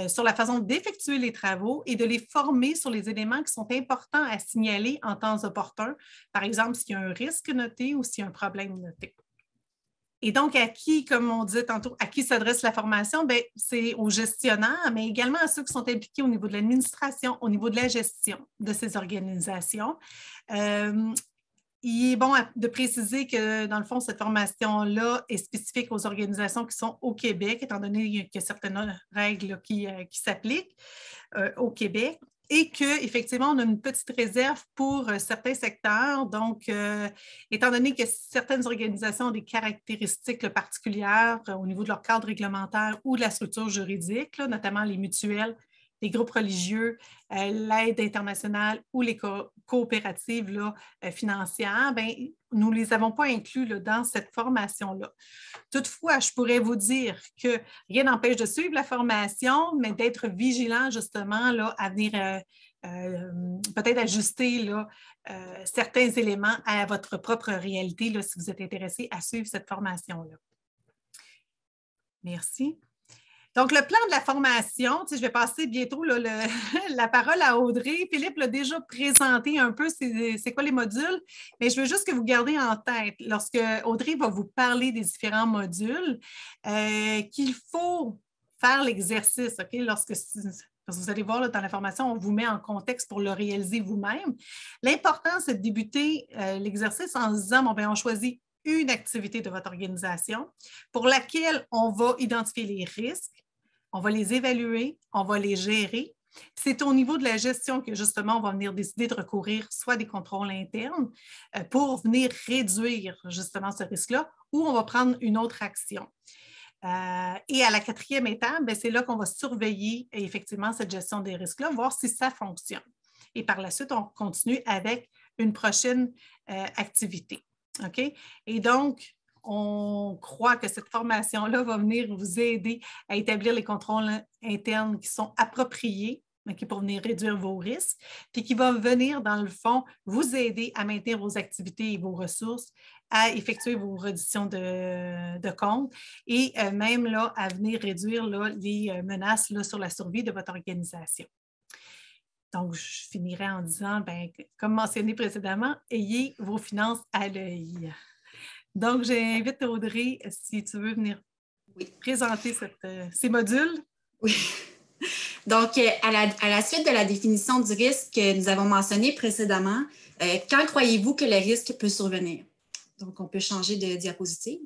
sur la façon d'effectuer les travaux et de les former sur les éléments qui sont importants à signaler en temps opportun, par exemple s'il y a un risque noté ou s'il y a un problème noté. Et donc, à qui, comme on disait tantôt, à qui s'adresse la formation? Bien, c'est aux gestionnaires, mais également à ceux qui sont impliqués au niveau de l'administration, au niveau de la gestion de ces organisations. Il est bon de préciser que, dans le fond, cette formation-là est spécifique aux organisations qui sont au Québec, étant donné qu'il y a certaines règles qui s'appliquent au Québec. Et qu'effectivement, on a une petite réserve pour certains secteurs. Donc, étant donné que certaines organisations ont des caractéristiques particulières au niveau de leur cadre réglementaire ou de la structure juridique, là, notamment les mutuelles, les groupes religieux, l'aide internationale ou les coopératives là, financières, bien, nous ne les avons pas inclus là, dans cette formation-là. Toutefois, je pourrais vous dire que rien n'empêche de suivre la formation, mais d'être vigilant justement là, à venir peut-être ajuster là, certains éléments à votre propre réalité là, si vous êtes intéressé à suivre cette formation-là. Merci. Donc, le plan de la formation, je vais passer bientôt là, la parole à Audrey. Philippe l'a déjà présenté un peu c'est quoi les modules, mais je veux juste que vous gardiez en tête, lorsque Audrey va vous parler des différents modules, qu'il faut faire l'exercice, OK? Parce que vous allez voir là, dans la formation, on vous met en contexte pour le réaliser vous-même. L'important, c'est de débuter l'exercice en se disant, bon, bien, on choisit une activité de votre organisation pour laquelle on va identifier les risques, on va les évaluer, on va les gérer. C'est au niveau de la gestion que, justement, on va venir décider de recourir soit à des contrôles internes pour venir réduire, justement, ce risque-là, ou on va prendre une autre action. Et à la 4e étape, c'est là qu'on va surveiller effectivement cette gestion des risques-là, voir si ça fonctionne. Et par la suite, on continue avec une prochaine activité. OK? Et donc, on croit que cette formation-là va venir vous aider à établir les contrôles internes qui sont appropriés, okay, pour venir réduire vos risques, puis qui va venir, dans le fond, vous aider à maintenir vos activités et vos ressources, à effectuer vos redditions de comptes et même là, à venir réduire là, les menaces là, sur la survie de votre organisation. Donc, je finirai en disant, bien, comme mentionné précédemment, ayez vos finances à l'œil. Donc, j'invite Audrey, si tu veux venir présenter ces modules. Oui. Donc, à la suite de la définition du risque que nous avons mentionné précédemment, quand croyez-vous que le risque peut survenir? Donc, on peut changer de diapositive.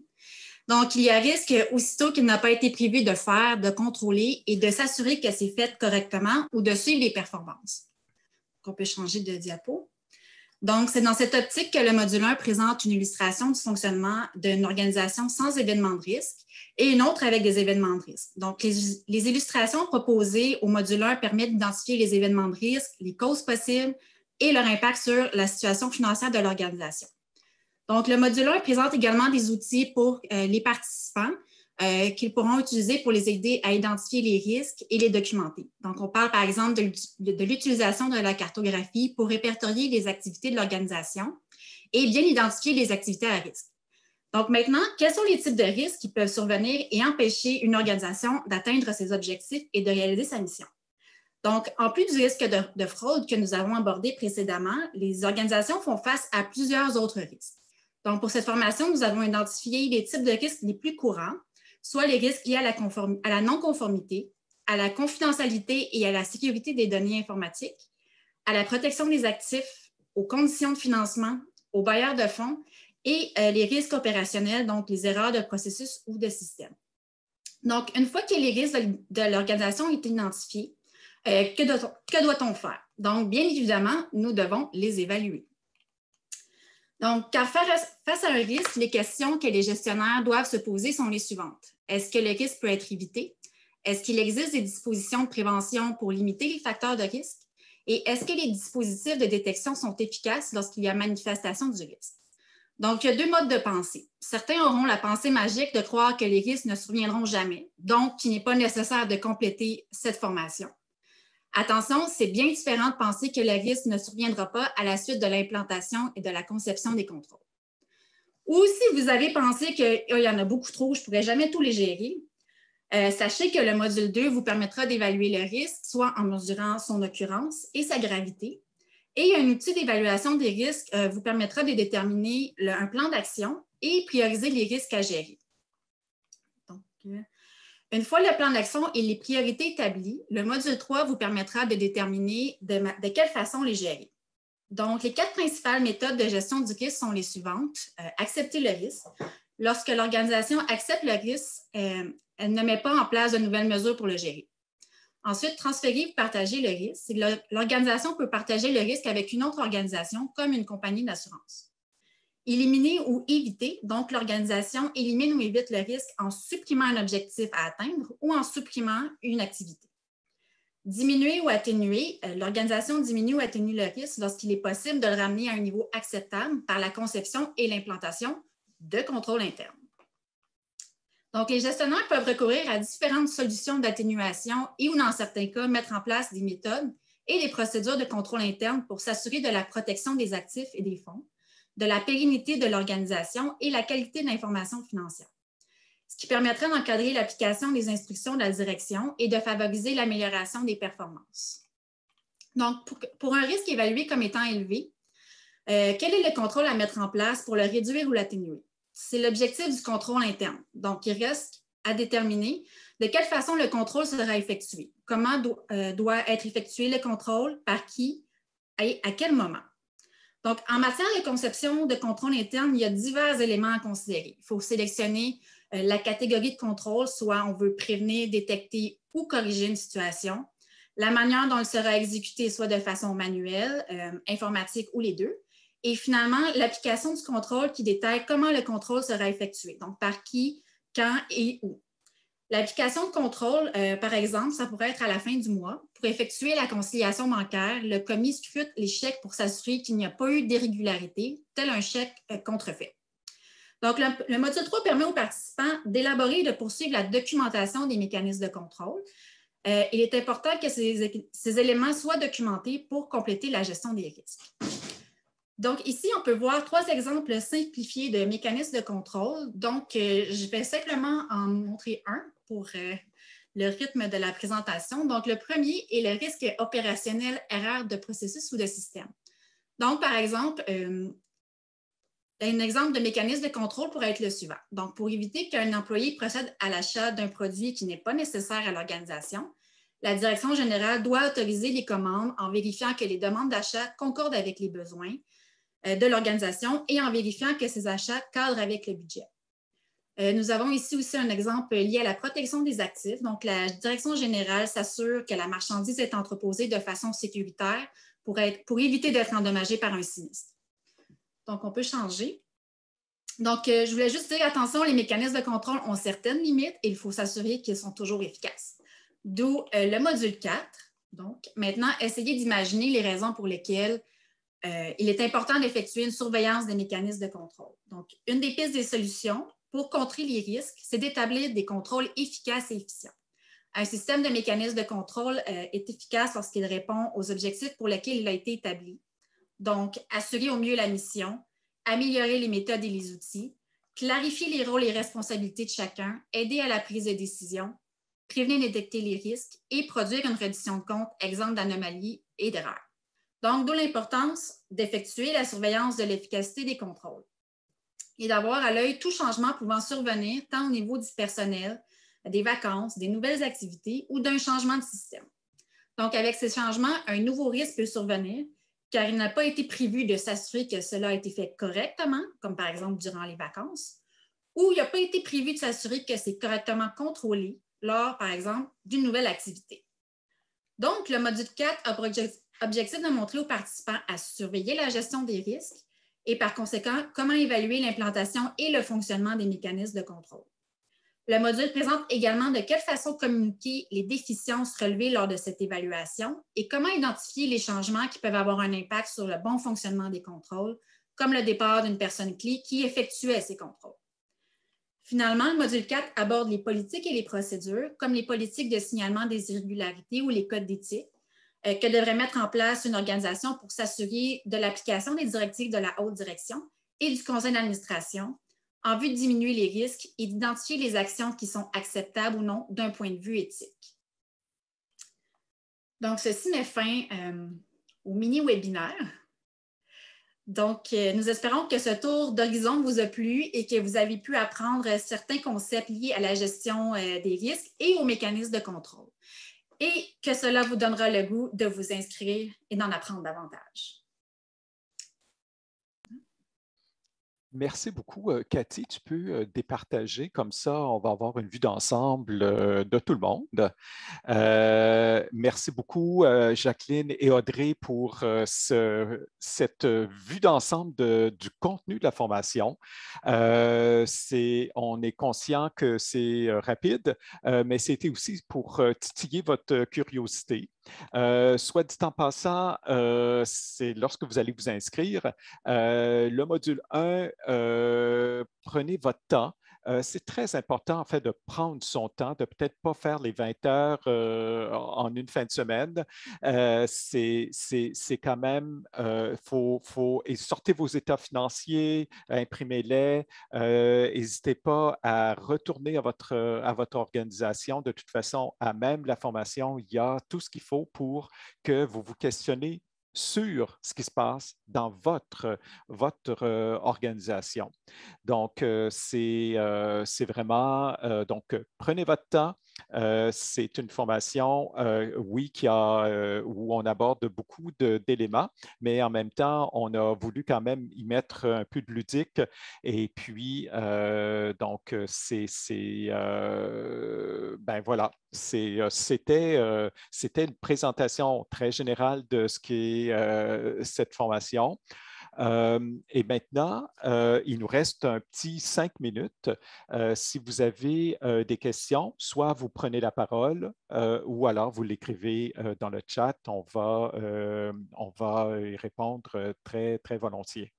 Donc, il y a risque aussitôt qu'il n'a pas été prévu de faire, de contrôler et de s'assurer que c'est fait correctement ou de suivre les performances. Donc, on peut changer de diapo. Donc, c'est dans cette optique que le module 1 présente une illustration du fonctionnement d'une organisation sans événement de risque et une autre avec des événements de risque. Donc, les illustrations proposées au module 1 permettent d'identifier les événements de risque, les causes possibles et leur impact sur la situation financière de l'organisation. Donc, le module 1 présente également des outils pour les participants qu'ils pourront utiliser pour les aider à identifier les risques et les documenter. Donc, on parle par exemple de l'utilisation de la cartographie pour répertorier les activités de l'organisation et bien identifier les activités à risque. Donc, maintenant, quels sont les types de risques qui peuvent survenir et empêcher une organisation d'atteindre ses objectifs et de réaliser sa mission? Donc, en plus du risque de fraude que nous avons abordé précédemment, les organisations font face à plusieurs autres risques. Donc, pour cette formation, nous avons identifié les types de risques les plus courants, soit les risques liés à la non-conformité, à la confidentialité et à la sécurité des données informatiques, à la protection des actifs, aux conditions de financement, aux bailleurs de fonds et les risques opérationnels, donc les erreurs de processus ou de système. Donc, une fois que les risques de l'organisation ont été identifiés, que doit-on faire? Donc, bien évidemment, nous devons les évaluer. Donc, car face à un risque, les questions que les gestionnaires doivent se poser sont les suivantes. Est-ce que le risque peut être évité? Est-ce qu'il existe des dispositions de prévention pour limiter les facteurs de risque? Et est-ce que les dispositifs de détection sont efficaces lorsqu'il y a manifestation du risque? Donc, il y a deux modes de pensée. Certains auront la pensée magique de croire que les risques ne surviendront jamais, donc qu'il n'est pas nécessaire de compléter cette formation. Attention, c'est bien différent de penser que le risque ne surviendra pas à la suite de l'implantation et de la conception des contrôles. Ou si vous avez pensé qu'il y en a beaucoup trop, je ne pourrais jamais tous les gérer, sachez que le module 2 vous permettra d'évaluer le risque, soit en mesurant son occurrence et sa gravité. Et un outil d'évaluation des risques vous permettra de déterminer un plan d'action et prioriser les risques à gérer. Donc, une fois le plan d'action et les priorités établies, le module 3 vous permettra de déterminer de quelle façon les gérer. Donc, les 4 principales méthodes de gestion du risque sont les suivantes. Accepter le risque. Lorsque l'organisation accepte le risque, elle ne met pas en place de nouvelles mesures pour le gérer. Ensuite, transférer ou partager le risque. L'organisation peut partager le risque avec une autre organisation, comme une compagnie d'assurance. Éliminer ou éviter, donc l'organisation élimine ou évite le risque en supprimant un objectif à atteindre ou en supprimant une activité. Diminuer ou atténuer, l'organisation diminue ou atténue le risque lorsqu'il est possible de le ramener à un niveau acceptable par la conception et l'implantation de contrôles internes. Donc, les gestionnaires peuvent recourir à différentes solutions d'atténuation et ou, dans certains cas, mettre en place des méthodes et des procédures de contrôle interne pour s'assurer de la protection des actifs et des fonds, de la pérennité de l'organisation et la qualité de l'information financière, ce qui permettrait d'encadrer l'application des instructions de la direction et de favoriser l'amélioration des performances. Donc, pour un risque évalué comme étant élevé, quel est le contrôle à mettre en place pour le réduire ou l'atténuer? C'est l'objectif du contrôle interne. Donc, il reste à déterminer de quelle façon le contrôle sera effectué, comment doit être effectué le contrôle, par qui et à quel moment. Donc, en matière de conception de contrôle interne, il y a divers éléments à considérer. Il faut sélectionner la catégorie de contrôle, soit on veut prévenir, détecter ou corriger une situation, la manière dont elle sera exécutée, soit de façon manuelle, informatique ou les deux, et finalement, l'application du contrôle qui détaille comment le contrôle sera effectué, donc par qui, quand et où. L'application de contrôle, par exemple, ça pourrait être à la fin du mois. Pour effectuer la conciliation bancaire, le commis scrute les chèques pour s'assurer qu'il n'y a pas eu d'irrégularité, tel un chèque contrefait. Donc, le module 3 permet aux participants d'élaborer et de poursuivre la documentation des mécanismes de contrôle. Il est important que ces éléments soient documentés pour compléter la gestion des risques. Donc, ici, on peut voir 3 exemples simplifiés de mécanismes de contrôle. Donc, je vais simplement en montrer un pour le rythme de la présentation. Donc, le premier est le risque opérationnel, erreur de processus ou de système. Donc, par exemple, Un exemple de mécanisme de contrôle pourrait être le suivant. Donc, pour éviter qu'un employé procède à l'achat d'un produit qui n'est pas nécessaire à l'organisation, la direction générale doit autoriser les commandes en vérifiant que les demandes d'achat concordent avec les besoins de l'organisation et en vérifiant que ces achats cadrent avec le budget. Nous avons ici aussi un exemple lié à la protection des actifs. Donc, la direction générale s'assure que la marchandise est entreposée de façon sécuritaire pour éviter d'être endommagée par un sinistre. Donc, on peut changer. Donc, je voulais juste dire, attention, les mécanismes de contrôle ont certaines limites et il faut s'assurer qu'ils sont toujours efficaces. D'où le module 4. Donc, maintenant, essayez d'imaginer les raisons pour lesquelles il est important d'effectuer une surveillance des mécanismes de contrôle. Donc, une des pistes des solutions pour contrer les risques, c'est d'établir des contrôles efficaces et efficients. Un système de mécanismes de contrôle est efficace lorsqu'il répond aux objectifs pour lesquels il a été établi. Donc, assurer au mieux la mission, améliorer les méthodes et les outils, clarifier les rôles et responsabilités de chacun, aider à la prise de décision, prévenir et détecter les risques et produire une reddition de compte exempte d'anomalies et d'erreurs. Donc, d'où l'importance d'effectuer la surveillance de l'efficacité des contrôles et d'avoir à l'œil tout changement pouvant survenir tant au niveau du personnel, des vacances, des nouvelles activités ou d'un changement de système. Donc, avec ces changements, un nouveau risque peut survenir car il n'a pas été prévu de s'assurer que cela a été fait correctement, comme par exemple durant les vacances, ou il n'a pas été prévu de s'assurer que c'est correctement contrôlé lors, par exemple, d'une nouvelle activité. Donc, le module 4 a pour objectif de montrer aux participants à surveiller la gestion des risques et par conséquent, comment évaluer l'implantation et le fonctionnement des mécanismes de contrôle. Le module présente également de quelle façon communiquer les déficiences relevées lors de cette évaluation et comment identifier les changements qui peuvent avoir un impact sur le bon fonctionnement des contrôles, comme le départ d'une personne clé qui effectuait ces contrôles. Finalement, le module 4 aborde les politiques et les procédures, comme les politiques de signalement des irrégularités ou les codes d'éthique, que devrait mettre en place une organisation pour s'assurer de l'application des directives de la haute direction et du conseil d'administration, en vue de diminuer les risques et d'identifier les actions qui sont acceptables ou non d'un point de vue éthique. Donc, ceci met fin au mini-webinaire. Donc, nous espérons que ce tour d'horizon vous a plu et que vous avez pu apprendre certains concepts liés à la gestion des risques et aux mécanismes de contrôle et que cela vous donnera le goût de vous inscrire et d'en apprendre davantage. Merci beaucoup, Cathy. Tu peux départager, comme ça, on va avoir une vue d'ensemble de tout le monde. Merci beaucoup, Jacqueline et Audrey, pour cette vue d'ensemble du contenu de la formation. On est conscient que c'est rapide, mais c'était aussi pour titiller votre curiosité. Soit dit en passant, c'est lorsque vous allez vous inscrire, le module 1, prenez votre temps. C'est très important, en fait, de prendre son temps, de peut-être pas faire les 20 heures en une fin de semaine. C'est quand même, et sortez vos états financiers, imprimez-les. N'hésitez pas à retourner à votre organisation. De toute façon, à même la formation, il y a tout ce qu'il faut pour que vous vous questionnez sur ce qui se passe dans votre organisation. Donc, c'est vraiment, donc, prenez votre temps. C'est une formation, oui, où on aborde beaucoup d'éléments, mais en même temps, on a voulu quand même y mettre un peu de ludique. Et puis, donc, ben voilà, c'était une présentation très générale de ce qu'est cette formation. Et maintenant, il nous reste un petit 5 minutes. Si vous avez des questions, soit vous prenez la parole ou alors vous l'écrivez dans le chat. On va y répondre très, très volontiers.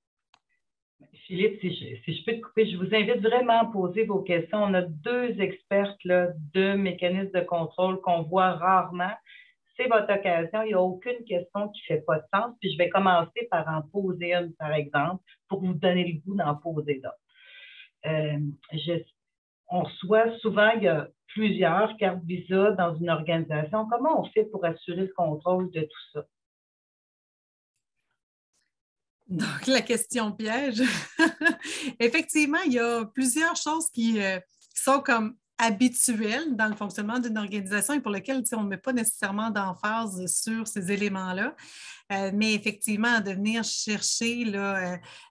Philippe, si je peux te couper, je vous invite vraiment à poser vos questions. On a 2 expertes là, de mécanismes de contrôle qu'on voit rarement. C'est votre occasion. Il n'y a aucune question qui ne fait pas de sens. Puis je vais commencer par en poser une, par exemple, pour vous donner le goût d'en poser d'autres. On reçoit souvent, il y a plusieurs cartes Visa dans une organisation. Comment on fait pour assurer le contrôle de tout ça? Donc, la question piège. Effectivement, il y a plusieurs choses qui sont comme habituelles dans le fonctionnement d'une organisation et pour lesquelles on ne met pas nécessairement d'emphase sur ces éléments-là. Mais effectivement, de venir chercher,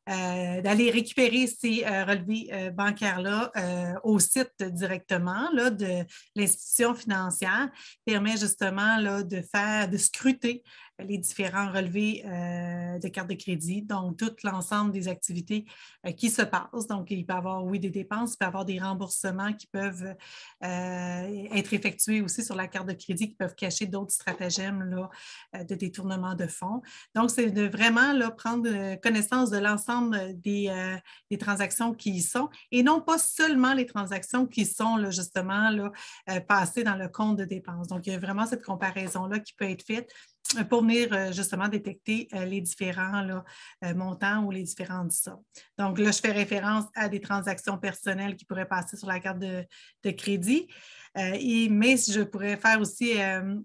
d'aller récupérer ces relevés bancaires-là au site directement là, de l'institution financière permet justement là, de scruter les différents relevés de carte de crédit, donc tout l'ensemble des activités qui se passent. Donc, il peut y avoir, oui, des dépenses, il peut y avoir des remboursements qui peuvent être effectués aussi sur la carte de crédit, qui peuvent cacher d'autres stratagèmes là, de détournement de fonds. Donc, c'est de vraiment là, prendre connaissance de l'ensemble des transactions qui y sont et non pas seulement les transactions qui sont là, justement là, passées dans le compte de dépenses. Donc, il y a vraiment cette comparaison-là qui peut être faite pour venir justement détecter les différents là, montants ou les différentes sommes. Donc là, je fais référence à des transactions personnelles qui pourraient passer sur la carte de crédit, mais je pourrais faire aussi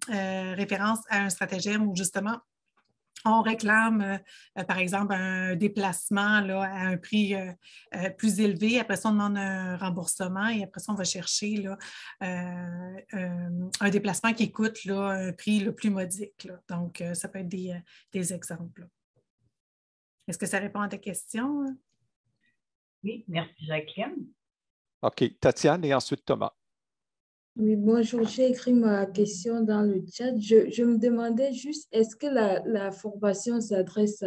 référence à un stratagème où justement on réclame, par exemple, un déplacement là, à un prix plus élevé. Après ça, on demande un remboursement et après ça, on va chercher là, un déplacement qui coûte là, un prix le plus modique. Là. Donc, ça peut être des exemples. Est-ce que ça répond à ta question? Oui, merci Jacqueline. OK. Tatiane et ensuite Thomas. Oui, bonjour, j'ai écrit ma question dans le chat. Je me demandais juste, est-ce que la formation s'adresse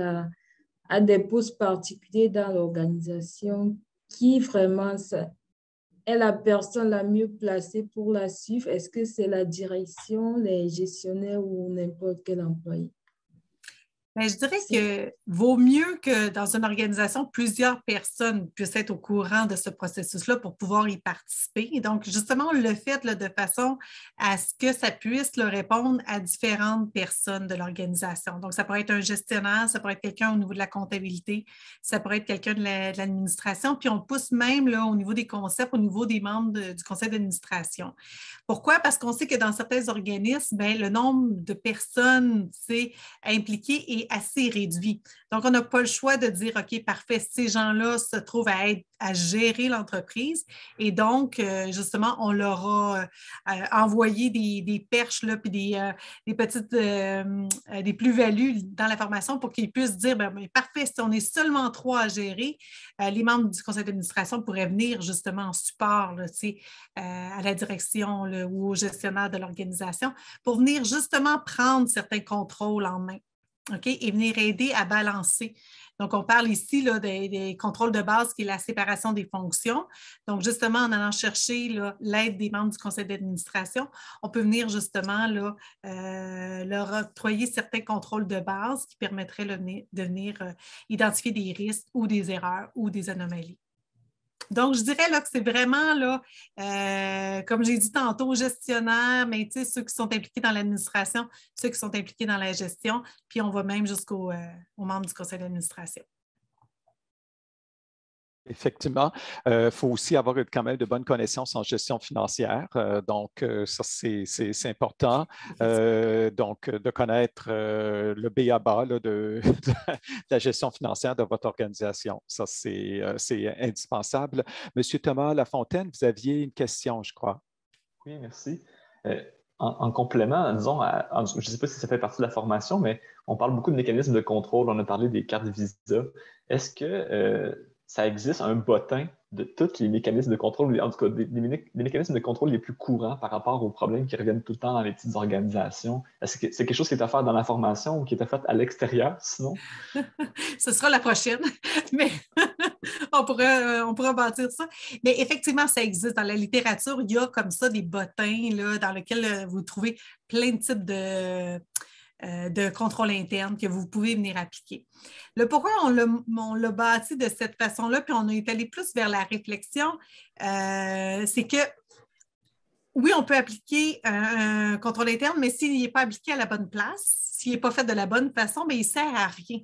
à des postes particuliers dans l'organisation qui vraiment est la personne la mieux placée pour la suivre? Est-ce que c'est la direction, les gestionnaires ou n'importe quel employé? Bien, je dirais que vaut mieux que dans une organisation, plusieurs personnes puissent être au courant de ce processus-là pour pouvoir y participer. Et donc, justement, on le fait là, de façon à ce que ça puisse là, répondre à différentes personnes de l'organisation. Donc, ça pourrait être un gestionnaire, ça pourrait être quelqu'un au niveau de la comptabilité, ça pourrait être quelqu'un de l'administration, puis on pousse même là, au niveau des concepts, au niveau des membres du conseil d'administration. Pourquoi? Parce qu'on sait que dans certains organismes, bien, le nombre de personnes impliquées est assez réduit. Donc, on n'a pas le choix de dire, OK, parfait, ces gens-là se trouvent à gérer l'entreprise et donc, justement, on leur a envoyé des perches, là, puis des petites, des plus-values dans la formation pour qu'ils puissent dire, bien, parfait, si on est seulement 3 à gérer, les membres du conseil d'administration pourraient venir justement en support là, à la direction là, ou au gestionnaire de l'organisation pour venir justement prendre certains contrôles en main. Okay? Et venir aider à balancer. Donc, on parle ici là, des contrôles de base qui est la séparation des fonctions. Donc, justement, en allant chercher l'aide des membres du conseil d'administration, on peut venir justement là, leur octroyer certains contrôles de base qui permettraient de venir identifier des risques ou des erreurs ou des anomalies. Donc, je dirais là, que c'est vraiment, là, comme j'ai dit tantôt, gestionnaire, mais ceux qui sont impliqués dans l'administration, ceux qui sont impliqués dans la gestion, puis on va même jusqu'aux membres du conseil d'administration. Effectivement, il faut aussi avoir quand même de bonnes connaissances en gestion financière. Donc, ça, c'est important. Donc, de connaître le b.a.-ba de la gestion financière de votre organisation. Ça, c'est indispensable. Monsieur Thomas Lafontaine, vous aviez une question, je crois. Oui, merci. En complément, disons, je ne sais pas si ça fait partie de la formation, mais on parle beaucoup de mécanismes de contrôle. On a parlé des cartes Visa. Est-ce que ça existe un bottin de tous les mécanismes de contrôle, en tout cas des mécanismes de contrôle les plus courants par rapport aux problèmes qui reviennent tout le temps dans les petites organisations? Est-ce que c'est quelque chose qui est à faire dans la formation ou qui est à faire à l'extérieur, sinon? Ce sera la prochaine, mais on pourra bâtir ça. Mais effectivement, ça existe. Dans la littérature, il y a comme ça des bottins là, dans lesquels vous trouvez plein de types de contrôle interne que vous pouvez venir appliquer. Le pourquoi on l'a bâti de cette façon-là, puis on est allé plus vers la réflexion, c'est que oui, on peut appliquer un contrôle interne, mais s'il n'est pas appliqué à la bonne place, s'il n'est pas fait de la bonne façon, bien, il ne sert à rien.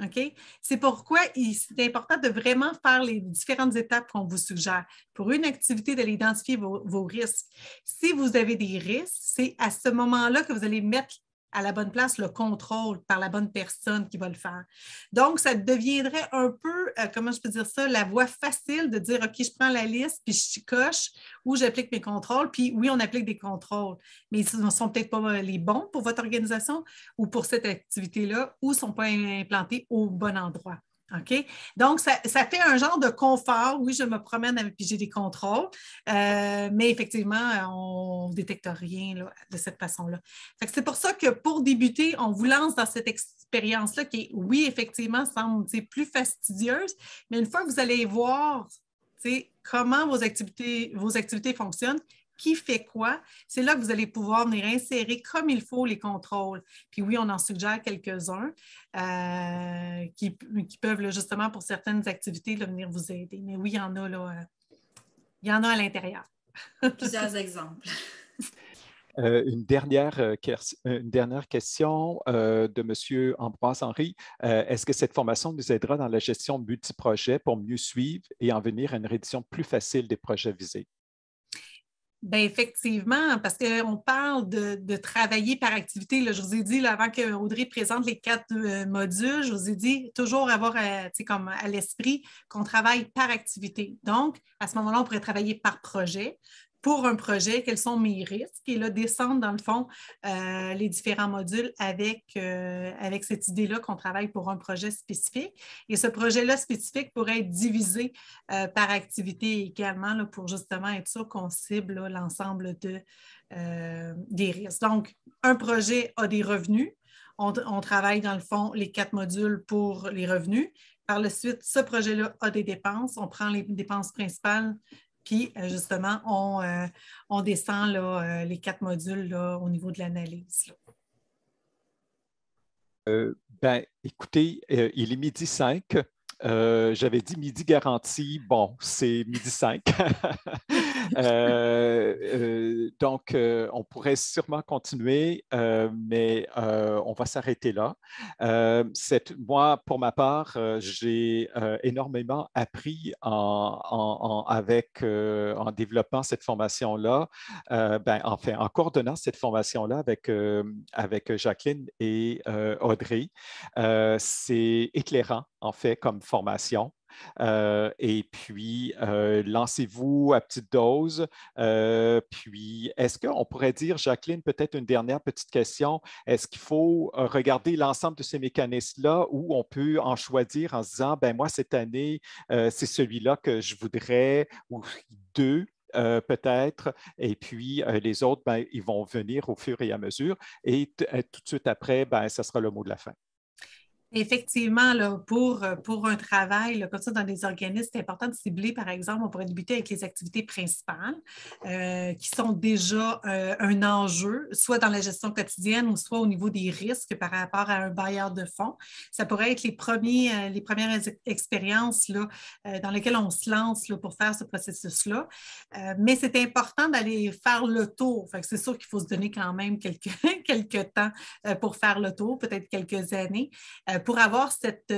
Okay? C'est pourquoi c'est important de vraiment faire les différentes étapes qu'on vous suggère. Pour une activité, d'aller identifier vos risques. Si vous avez des risques, c'est à ce moment-là que vous allez mettre à la bonne place le contrôle par la bonne personne qui va le faire. Donc, ça deviendrait un peu, comment je peux dire ça, la voie facile de dire, OK, je prends la liste, puis je coche où j'applique mes contrôles, puis oui, on applique des contrôles, mais ils ne sont peut-être pas les bons pour votre organisation ou pour cette activité-là, ou ne sont pas implantés au bon endroit. OK? Donc, ça fait un genre de confort. Oui, je me promène avec puis j'ai des contrôles, mais effectivement, on ne détecte rien là, de cette façon-là. C'est pour ça que pour débuter, on vous lance dans cette expérience-là qui, oui, effectivement, semble plus fastidieuse, mais une fois que vous allez voir comment vos activités fonctionnent, qui fait quoi, c'est là que vous allez pouvoir venir insérer comme il faut les contrôles. Puis oui, on en suggère quelques-uns qui peuvent, là, justement, pour certaines activités, là, venir vous aider. Mais oui, il y en a, là, il y en a à l'intérieur. Plusieurs exemples. Une dernière question de M. Ambroise-Henri. Est-ce que cette formation nous aidera dans la gestion multiprojet pour mieux suivre et en venir à une réduction plus facile des projets visés? Bien, effectivement, parce qu'on parle de travailler par activité. Là, je vous ai dit, là, avant que Audrey présente les 4 modules, je vous ai dit toujours avoir comme à l'esprit qu'on travaille par activité. Donc, à ce moment-là, on pourrait travailler par projet. Pour un projet, quels sont mes risques? Et là, descendre, dans le fond, les différents modules avec cette idée-là qu'on travaille pour un projet spécifique. Et ce projet-là spécifique pourrait être divisé par activité également là, pour justement être sûr qu'on cible là, l'ensemble des risques. Donc, un projet a des revenus. On travaille, dans le fond, les 4 modules pour les revenus. Par la suite, ce projet-là a des dépenses. On prend les dépenses principales. Puis, justement, on descend là, les 4 modules là, au niveau de l'analyse. Écoutez, il est 12h05. J'avais dit midi garanti. Bon, c'est 12h05. Donc, on pourrait sûrement continuer, mais on va s'arrêter là. Moi, pour ma part, j'ai énormément appris en développant cette formation-là, en coordonnant cette formation-là avec Jacqueline et Audrey. C'est éclairant, en fait, comme formation. Et puis, lancez-vous à petite dose. Puis, est-ce qu'on pourrait dire, Jacqueline, peut-être une dernière petite question, est-ce qu'il faut regarder l'ensemble de ces mécanismes-là ou on peut en choisir en se disant, ben moi, cette année, c'est celui-là que je voudrais ou 2? Peut-être, et puis les autres, ben, ils vont venir au fur et à mesure, et tout de suite après, ben, ça sera le mot de la fin. Effectivement, là, pour un travail là, comme ça dans des organismes, c'est important de cibler, par exemple, on pourrait débuter avec les activités principales qui sont déjà un enjeu, soit dans la gestion quotidienne ou soit au niveau des risques par rapport à un bailleur de fonds. Ça pourrait être les premières expériences là, dans lesquelles on se lance là, pour faire ce processus-là. Mais c'est important d'aller faire le tour. C'est sûr qu'il faut se donner quand même quelques temps pour faire le tour, peut-être quelques années. Pour avoir cette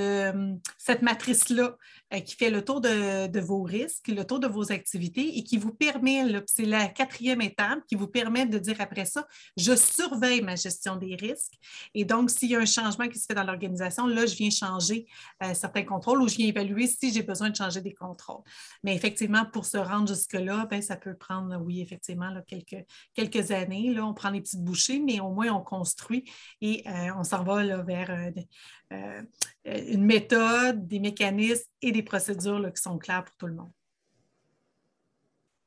matrice-là qui fait le tour de vos risques, le tour de vos activités et qui vous permet, c'est la 4e étape, qui vous permet de dire après ça, je surveille ma gestion des risques. Et donc, s'il y a un changement qui se fait dans l'organisation, là, je viens changer certains contrôles ou je viens évaluer si j'ai besoin de changer des contrôles. Mais effectivement, pour se rendre jusque-là, ben, ça peut prendre, oui, effectivement, là, quelques années. Là, on prend les petites bouchées, mais au moins, on construit et on s'en va là, vers une méthode, des mécanismes et des procédures là, qui sont clairs pour tout le monde.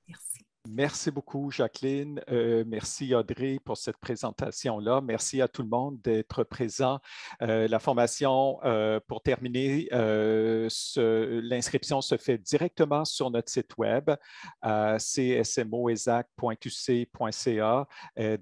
Merci. Merci beaucoup, Jacqueline. Merci, Audrey, pour cette présentation-là. Merci à tout le monde d'être présent. La formation, pour terminer, l'inscription se fait directement sur notre site web, csmoesac.uc.ca.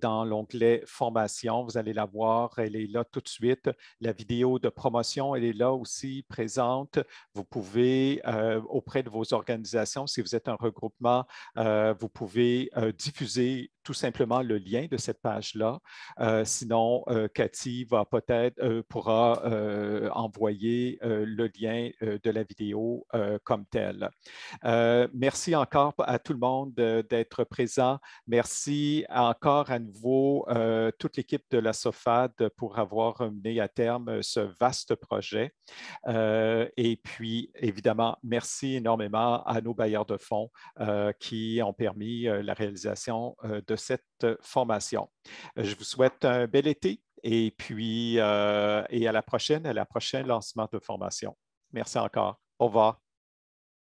Dans l'onglet « Formation », vous allez la voir, elle est là tout de suite. La vidéo de promotion, elle est là aussi présente. Vous pouvez, auprès de vos organisations, si vous êtes un regroupement, vous pouvez diffuser tout simplement le lien de cette page-là. Sinon, Cathy pourra envoyer le lien de la vidéo comme tel. Merci encore à tout le monde d'être présent. Merci encore à nouveau toute l'équipe de la SOFAD pour avoir mené à terme ce vaste projet. Et puis, évidemment, merci énormément à nos bailleurs de fonds qui ont permis la réalisation de cette formation. Je vous souhaite un bel été et puis et à la prochaine lancement de formation. Merci encore. Au revoir.